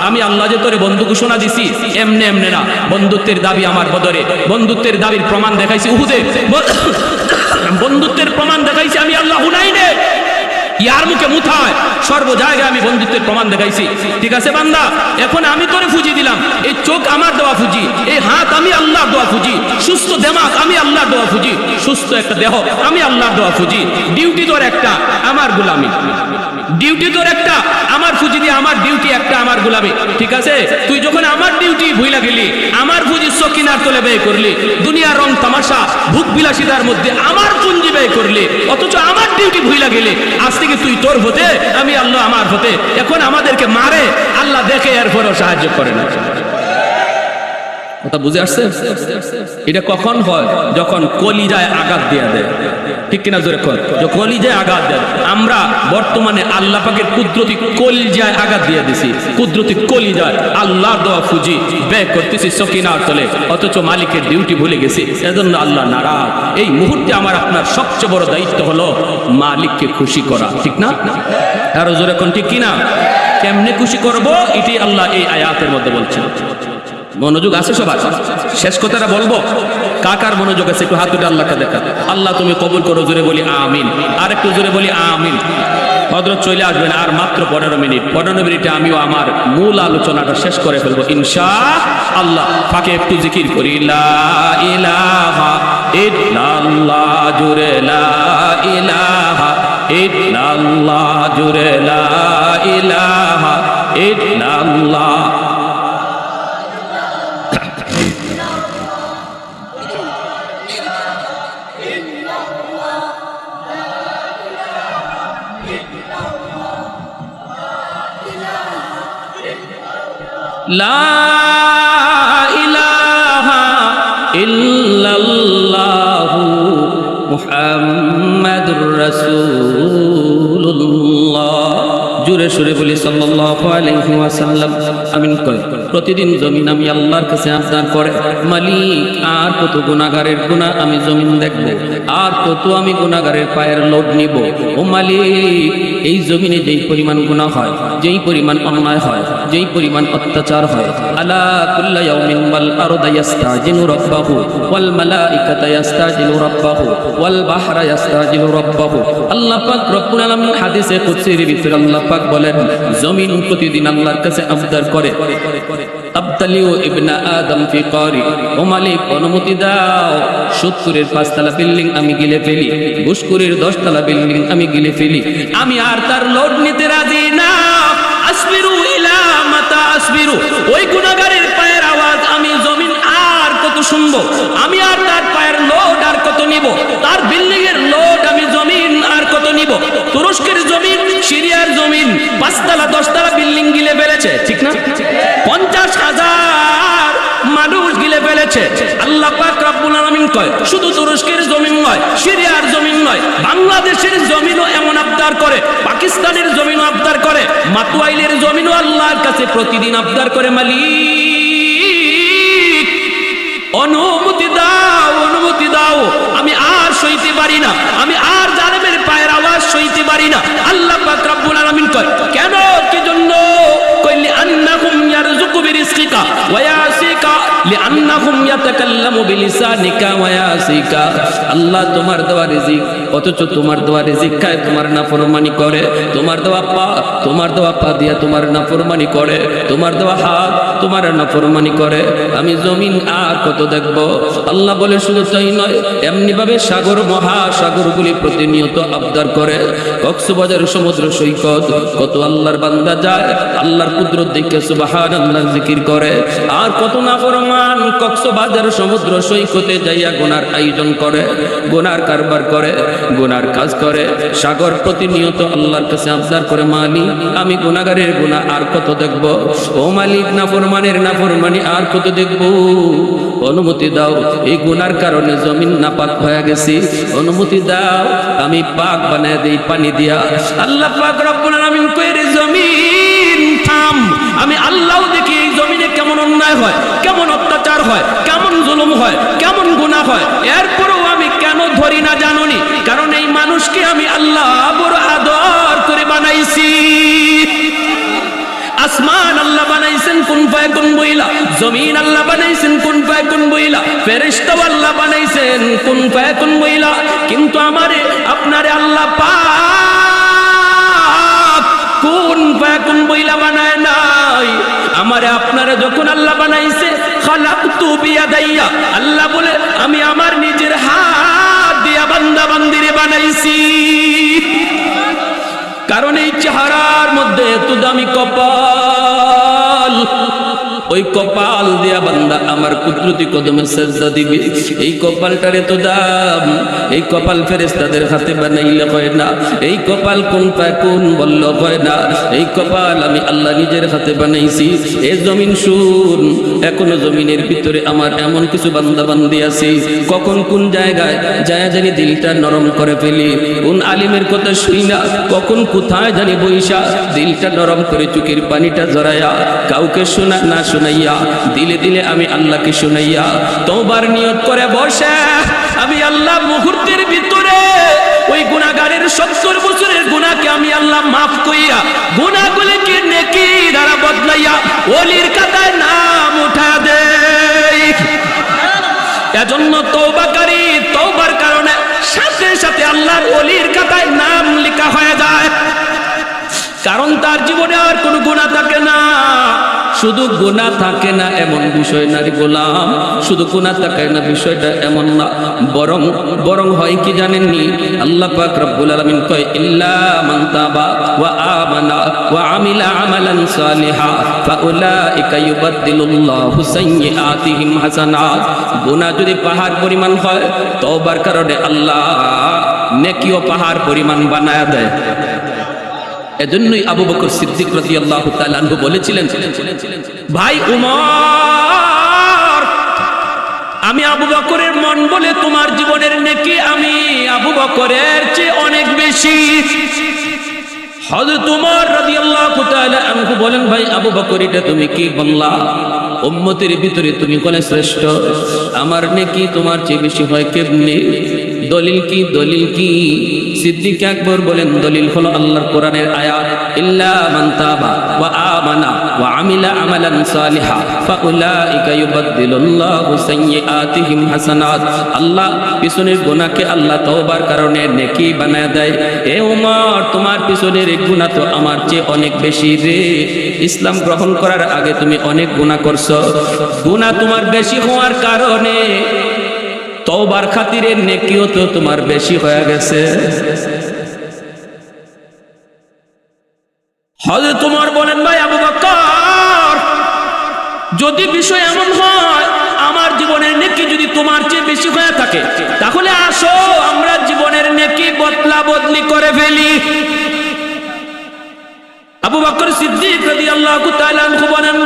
আমি আল্লাহ যে তোরে বন্ধু ঘোষণা দিছি, এমনে এমনে না। বন্ধুত্বের দাবি আমার বদরে, বন্ধুত্বের দাবির প্রমাণ দেখাইছি উহুদে, বন্ধুত্বের প্রমাণ দেখাইছি আমি আল্লাহ হুনাইনে। ইয়ার মুখে মুথায় সর্ব জায়গায় আমি বন্ধুত্বের প্রমাণ দেখাইছি। ঠিক আছে বান্দা, এখন আমি তোরে ফুজি দিলাম। এই চোখ আমার দেওয়া ফুজি, এই হাত আমি আল্লাহর দেওয়া ফুজি, সুস্থ দেমাগ আমি আল্লাহর দেওয়া ফুজি, সুস্থ একটা দেহ আমি আল্লাহর দেওয়া ফুজি। ডিউটি তোর একটা, আমার গোলামি। ডিউটি তোর একটা, আমার ফুজি দিয়ে আমার ডিউটি একটা, আমার গোলামি। ঠিক আছে, তুই যখন আমার ডিউটি ভুইলা গেলি, আমার ফুজি সকিনার তোলে ব্যয় করলি, দুনিয়ার রং তামাশা ভোগ বিলাসিতার মধ্যে আমার পুঞ্জি ব্যয় করলি, অথচ আমার ডিউটি ভুইলা গেলি। আজ থেকে তুই তোর হতে, আমি আল্লাহ আমার হতে। এখন আমাদেরকে মারে, আল্লাহ দেখে এরপরও সাহায্য করে না। কথা বুঝে আসছে? এটা কখন হয়? যখন কলিজায় আঘাত দেয়া দেয়, ঠিক কিনা জোরে কর? যে কলিজায় আঘাত দেয়। আমরা বর্তমানে আল্লাহ পাকের কুদরতি কলিজায় আঘাত দিয়ে দিছি, কুদরতি কলিজায় আল্লাহর দেওয়া ফুজি ব্যয় করতেছি সকিনার তলে, অথচ মালিকের ডিউটি ভুলে গেছি। এজন্য আল্লাহ নারাজ। এই মুহূর্তে আমার আপনার সবচেয়ে বড় দায়িত্ব হলো মালিককে খুশি করা, ঠিক না? আরো জোরে কোন ঠিক কিনা? কেমনে খুশি করব, এটি আল্লাহ এই আয়াতের মধ্যে বলছেন। মনোযোগ আছে সবার? শেষ কথাটা বলবো, কাকার মনোযোগ আছে একটু হাত উঠে আল্লাহকে দেখা। আল্লাহ তুমি কবুল করো, জোরে বলি আমিন। আর একটু জোরে বলি আমিন। হযরত চলে আসবেন আর মাত্র 15 মিনিট। 15 মিনিটে আমিও আমার মূল আলোচনাটা শেষ করে ফেলবো ইনশাআল্লাহ। ফাঁকে একটু জিকির করি, লা ইলাহা ইল্লাল্লাহ, জোরে লা ইলাহা ইল্লাল্লাহ, জোরে লা ইলাহা ইল্লাল্লাহ। লা ইলাহা ইল্লাল্লাহু মুহাম্মাদুর রাসূলুল্লাহ। জোরে সুরে বলি সাল্লাল্লাহু আলাইহি ওয়াসাল্লাম। আমিন কয়। প্রতিদিন জমিন আমি আল্লাহর কাছে আবদার করে, মালিক আর কত গুনাহগারের গুনাহ আমি জমিন দেখব, আর কত আমি গুনাহগারের পায়ের লোড নিব। ও মালিক, এই জমিনে যেই পরিমাণ গুনাহ হয়, যেই পরিমাণ অন্যায় হয়, যেই পরিমাণ অত্যাচার হয়, আলা কুল্লা ইয়াউমিন ওয়াল আরদু ইয়াস্তাজিলু রাব্বাহু ওয়াল মালাইকাতু ইয়াস্তাজিলু রাব্বাহু ওয়াল বাহরা ইয়াস্তাজিলু রাব্বাহু। আল্লাহ পাক রব্বুল আলামিন হাদিসে কুদসির ভিতরে আল্লাহ পাক বলেন, জমিন প্রতিদিন আল্লাহর কাছে আবদার করে, আবতালিউ ইবনা আদম ফি কারি, ও মালিক অনুমতি দাও 70-এর 5তলা বিল্ডিং আমি গিলে ফেলি, 20-এর 10তলা বিল্ডিং আমি গিলে ফেলি। আমি আর তার লোড নিতে রাজি না। আসবিরু ইলা মাতা আসবিরু। ওই গুনাহগারের পায়ের আওয়াজ আমি জমিন আর কত শুনবো? আমি আর তার পায়ের লোড আর কত নিব? তার বিল্ডিং এর লোড আমি জমিন আর কত নিব? তুরস্কের জমিন, সিরিয়ার জমিন 5তলা 10তলা বিল্ডিং গিলে ফেলেছে, ঠিক না? ফেলেছে। আল্লাহ পাক রব্বুল আলামিন কয় শুধু তুরস্কের জমিন নয়, সিরিয়ার জমিন নয়, বাংলাদেশের জমিনও এমন আবদার করে, পাকিস্তানের জমিনও আবদার করে, মাতুয়াইলের জমিনও আল্লাহর কাছে প্রতিদিন আবদার করে, মালিক অনুমতি দাও, অনুমতি দাও, আমি আর সইতে পারি না, আমি আর জালেমের পায়ের আওয়াজ সইতে পারি না। আল্লাহ পাক রব্বুল আলামিন কয় কেন, কি জন্য? কইলি আন্নাহুম ইয়ারযুকু বিরিজকিকা ওয়া ইয়াসিকা লিআন্নাহুম ইয়াতাকাল্লামু বিলিসানিকা ওয়া ইয়াসিকা। আল্লাহ তোমার দেওয়া রিজিক, অথচ তোমার দেওয়া রিজিক খায়, তোমার নাফরমানি করে, তোমার দেওয়া পা দিয়া তোমার নাফরমানি করে, তোমার দেওয়া হাত তোমার নাফরমানি করে। আমি জমিন আর কত দেখব? আল্লাহ বলে শুধু তাই নয়, এমনি ভাবে সাগর মহাসাগরগুলি প্রতিনিয়ত আবদার করে। কক্সবাজার সমুদ্র সৈকত কত আল্লাহর বান্দা যায়, আল্লাহর কুদরত দেখে সুবহানাল্লাহ জিকির করে। আর কত নাফরমান কক্সবাজার সমুদ্র সৈকতে যাইয়া গুনার আয়োজন করে, গুনার কারবার করে, গুনার কাজ করে। সাগর প্রতিনিয়ত আল্লাহর কাছে আবদার করে, মালিক আমি গুনাহগারের গুনাহ আর কত দেখব? ও মালিক নাফরমানের নাফরমানি আর কত দেখব? অনুমতি দাও, এই গুনার কারণে জমিন নাপাক হয়ে গেছি, অনুমতি দাও, আমি পাক বানায় দেই পানি দিয়া। আল্লাহ পাক রব্বুল আলামিন কইরে জমিন থাম, আমি আল্লাহও দেখি এই জমিনে কেমন অন্যায় হয়, কেমন অত্যাচার হয়, কেমন জুলুম হয়, কেমন গুনাহ হয়, এরপরও আমি কেন ধরি না জানোনি? কারণ এই মানুষকে আমি আল্লাহ বড় আদর করে বানাইছি। আসমান আল্লাহ বানাইছেন কুন ফায়াকুন বইলা, জমিন আল্লাহ বানাইছেন কুন ফায়াকুন বইলা, ফেরেশতা আল্লাহ বানাইছেন কুন ফায়াকুন বইলা। কিন্তু আমারে আপনারে আল্লাহ পাক কুন ফায়াকুন বইলা বানায় নাই। আমারে আপনারে যখন আল্লাহ বানাইছে খালাকতু বিয়াদাইয়া, আল্লাহ বলে আমি আমার নিজের হাত দিয়া বান্দা বান্দিরে বানাইছি। কারণ এই চেহারার মধ্যে এত দামি কপাল, ওই কপাল দিয়া বান্দা আমার কুদরতি কদমে সেজদা দিবে। এই কপালটার এত দাম, এই কপাল ফেরেশতাদের হাতে বানাইলে হয় না, এই কপাল কোন পায় কোন বলল হয় না, এই কপাল আমি আল্লাহ নিজের হাতে বানাইছি। এই জমিন শুন, এখনো জমিনের ভিতরে আমার এমন কিছু বান্দা বান্দি আছে, কখন কোন জায়গায় যায় জানি দিলটা নরম করে ফেলি, কোন আলিমের কথা শুই না, কখন কোথায় জানি বইসা দিলটা নরম করে চোখের পানিটা জড়াইয়া কাউকে শোনা না শুনাইয়া দিলে দিলে আমি আল্লাহকে শুনাইয়া তওবার নিয়ত করে বসে আমি আল্লাহ মুহূর্তের ভিতরে ওই গুনাহগারের 70 বছরের গুনাহকে আমি আল্লাহ মাফ কইরা গুনাহগুলোকে নেকি দ্বারা বদলাইয়া ওলির খাতায় নাম উঠা দেই। এজন্য তওবাকারী তওবার কারণে সাথে সাথে আল্লাহর ওলির খাতায় নাম লেখা হয়ে যায়, কারণ তার জীবনে আর কোনো গুনাহ থাকে না। শুধু গুনাহ থাকে না এমন বিষয় না গোলাম, শুধু গুনাহ থাকে না বিষয়টা এমন না, বরং হয় কি জানেননি? আল্লাহ পাক রব্বুল আলামিন কয় ইল্লা মান তাবা ওয়া আমানা ওয়া আমিলা আমালান সালিহা ফাউলাইকা ইউবাদদিলুল্লাহু সাইয়্যাতিহিম হাসানাত। গুনাহ যদি পাহাড় পরিমাণ হয়, তওবার কারণে আল্লাহ নেকিও পাহাড় পরিমাণ বানায়া দেয়। এজন্যই আবু বকর সিদ্দিক রাদিয়াল্লাহু তাআলা আনহু বলেছিলেন, ভাই উমর, আমি আবু বকরের মন বলে তোমার জীবনের নেকি আমি আবু বকরের চেয়ে অনেক বেশি। হযরত উমর রাদিয়াল্লাহু তাআলা আনহু বলেন, ভাই আবু বকর এটা তুমি কি বললা? উম্মতের ভিতরে তুমি কোন শ্রেষ্ঠ? আমার নেকি তোমার চেয়ে বেশি হয় কেমনে? দলিল কি? দলিল কি? সিদ্দিক আকবর বলেন, দলিল হলো আল্লাহর কোরআনের আয়াত ইল্লা মান তাবা ওয়া আমানা ওয়া আমিলা আমালান সালিহা ফাউলাইকা ইউবাদদিলুল্লাহু সাইয়্যাতিহিম হাসানাত। আল্লাহ পিছনের গুনাহকে আল্লাহ তওবার কারণে নেকি বানায় দেয়। এ ওমর, তোমার পিছনের গুনাহ তো আমার চেয়ে অনেক বেশি রে। ইসলাম গ্রহণ করার আগে তুমি অনেক গুনাহ করছো, গুনাহ তোমার বেশি হওয়ার কারণে তওবার খাতিরে নেকিও তো তোমার বেশি হয়ে গেছে। হযরত ওমর বলেন, ভাই আবু বকর, যদি বিষয় এমন হয় আমার জীবনের নেকি যদি তোমার চেয়ে বেশি হয়ে থাকে, তাহলে আসো আমরা জীবনের নেকি বদলা বদলি করে ফেলি। আবু বকর সিদ্দিক রাদিয়াল্লাহু তাআলা আনহু বলেন,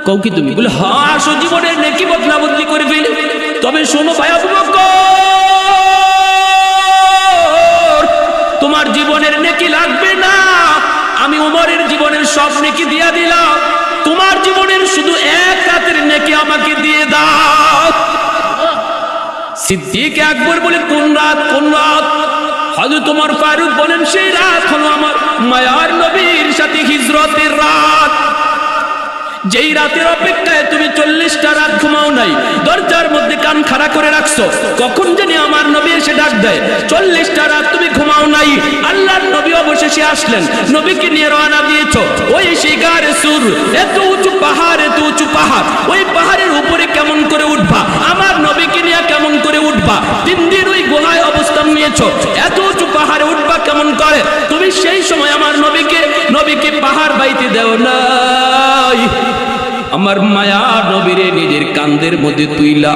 কও কি তুমি? বলে হ্যাঁ, আসো জীবনের নেকি বদলা বদলি করে ফেলি। তবে শোনো ভাই আবু বকর, তোমার জীবনের নেকি লাগবে না, আমি ওমরের জীবনের সব নেকি দিয়া দিলাম, তোমার জীবনের শুধু এক রাতের নেকি আমাকে দিয়ে দাও। সিদ্দিক আকবর বলে কোন রাত? কোন রাত? হযরত ওমর ফারুক বলেন সেই রাত হলো আমার মায়ার নবীর সাথে হিজরতের রাত। যেই রাতের অপেক্ষায় তুমি 40টা রাত ঘুমাও নাই, দরজার মধ্যে কান খাড়া করে রাখছো, কখন জানি আমার নবী এসে ডাক দেয়। 40টা রাত তুমি ঘুমাও নাই, আল্লাহর নবী অবশেষে আসলেন, নবীকে নিয়ে রওনা দিয়েছো। ওই সেই গারে সুর, এত উঁচু পাহাড়, এত উঁচু পাহাড়, ওই পাহাড়ের উপরে কেমন করে উঠবা? আমার নবীকে নিয়ে কেমন করে উঠবা? 3 দিন ওই গুহায় অবস্থান নিয়েছো, এত উঁচু পাহাড়ে উঠবা কেমন করে? তুমি সেই সময় আমার নবীকে পাহাড় বাইতে দেও নাই। আমার মায়া নবীরে নিজের কান্দের মধ্যে তুইলা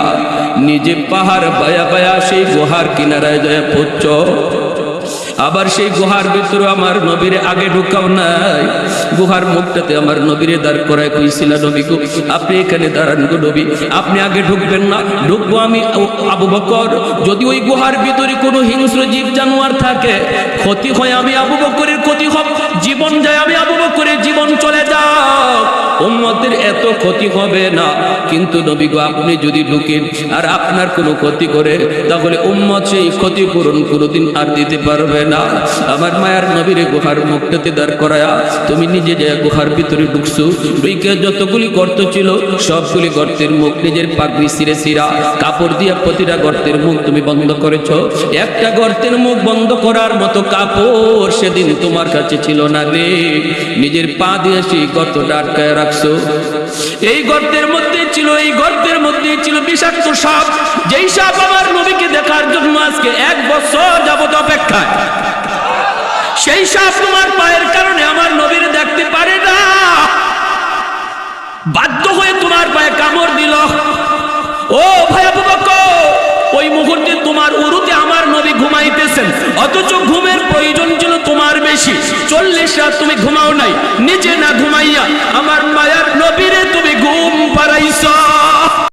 নিজে পাহাড় বায়া বায়া সেই গুহার কিনারায় যায় পড়ছ। আবার সেই গুহার ভিতরে আমার নবীরে আগে ঢুকাও নাই, গুহার মুখটাতে আমার নবীরে দাঁড় করায় কইছিল, নবী গো আপনি এখানে দাঁড়ান গো নবী, আপনি আগে ঢুকবেন না, ঢুকবো আমি আবু বকর। যদি ওই গুহার ভিতরে কোনো হিংস্র জীব জানোয়ার থাকে, ক্ষতি হয় আমি আবু বকরের ক্ষতি হবে, জীবন যায় আমি আবু বকরের জীবন চলে যাও, উম্মতের এত ক্ষতি হবে না। কিন্তু নবী গো আপনি যদি ঢুকেন আর আপনার কোনো ক্ষতি করে, তাহলে উম্মত সেই ক্ষতিপূরণ কোনোদিন আর দিতে পারবে না। আমার মায়ার নবীরে গুহার মুখটাতে দাঁড় করায়া তুমি নিজে যায় গুহার ভিতরে ঢুকছো, ঢুকে যতগুলি গর্ত ছিল সবগুলি গর্তের মুখ নিজের পাগড়ি ছিঁড়ে ছিঁড়া কাপড় দিয়া প্রতিটা গর্তের মুখ তুমি বন্ধ করেছো। একটা গর্তের মুখ বন্ধ করার মতো কাপড় সেদিন তোমার কাছে ছিল না রে, নিজের পা দিয়ে সেই গর্তটা আটকায় রাখছো। এই গর্তের মধ্যে ছিল বিষাক্ত সাপ, যেই সাপ আমার নবীকে দেখার জন্য আজকে 1 বছর যাবত অপেক্ষায়। সেই সাপ তোমার পায়ের কারণে আমার নবীর দেখতে পারে না, বাধ্য হয়ে তোমার পায়ে কামড় দিল। ও ভাই আবু বকর, ওই মুহূর্তে তোমার উরুতে আমার নবী ঘুমাইতেছেন, অথচ ঘুমের প্রয়োজন ছিল তোমার বেশি। 40 রাত তুমি ঘুমাও নাই, নিজে না ঘুমাইয়া আমার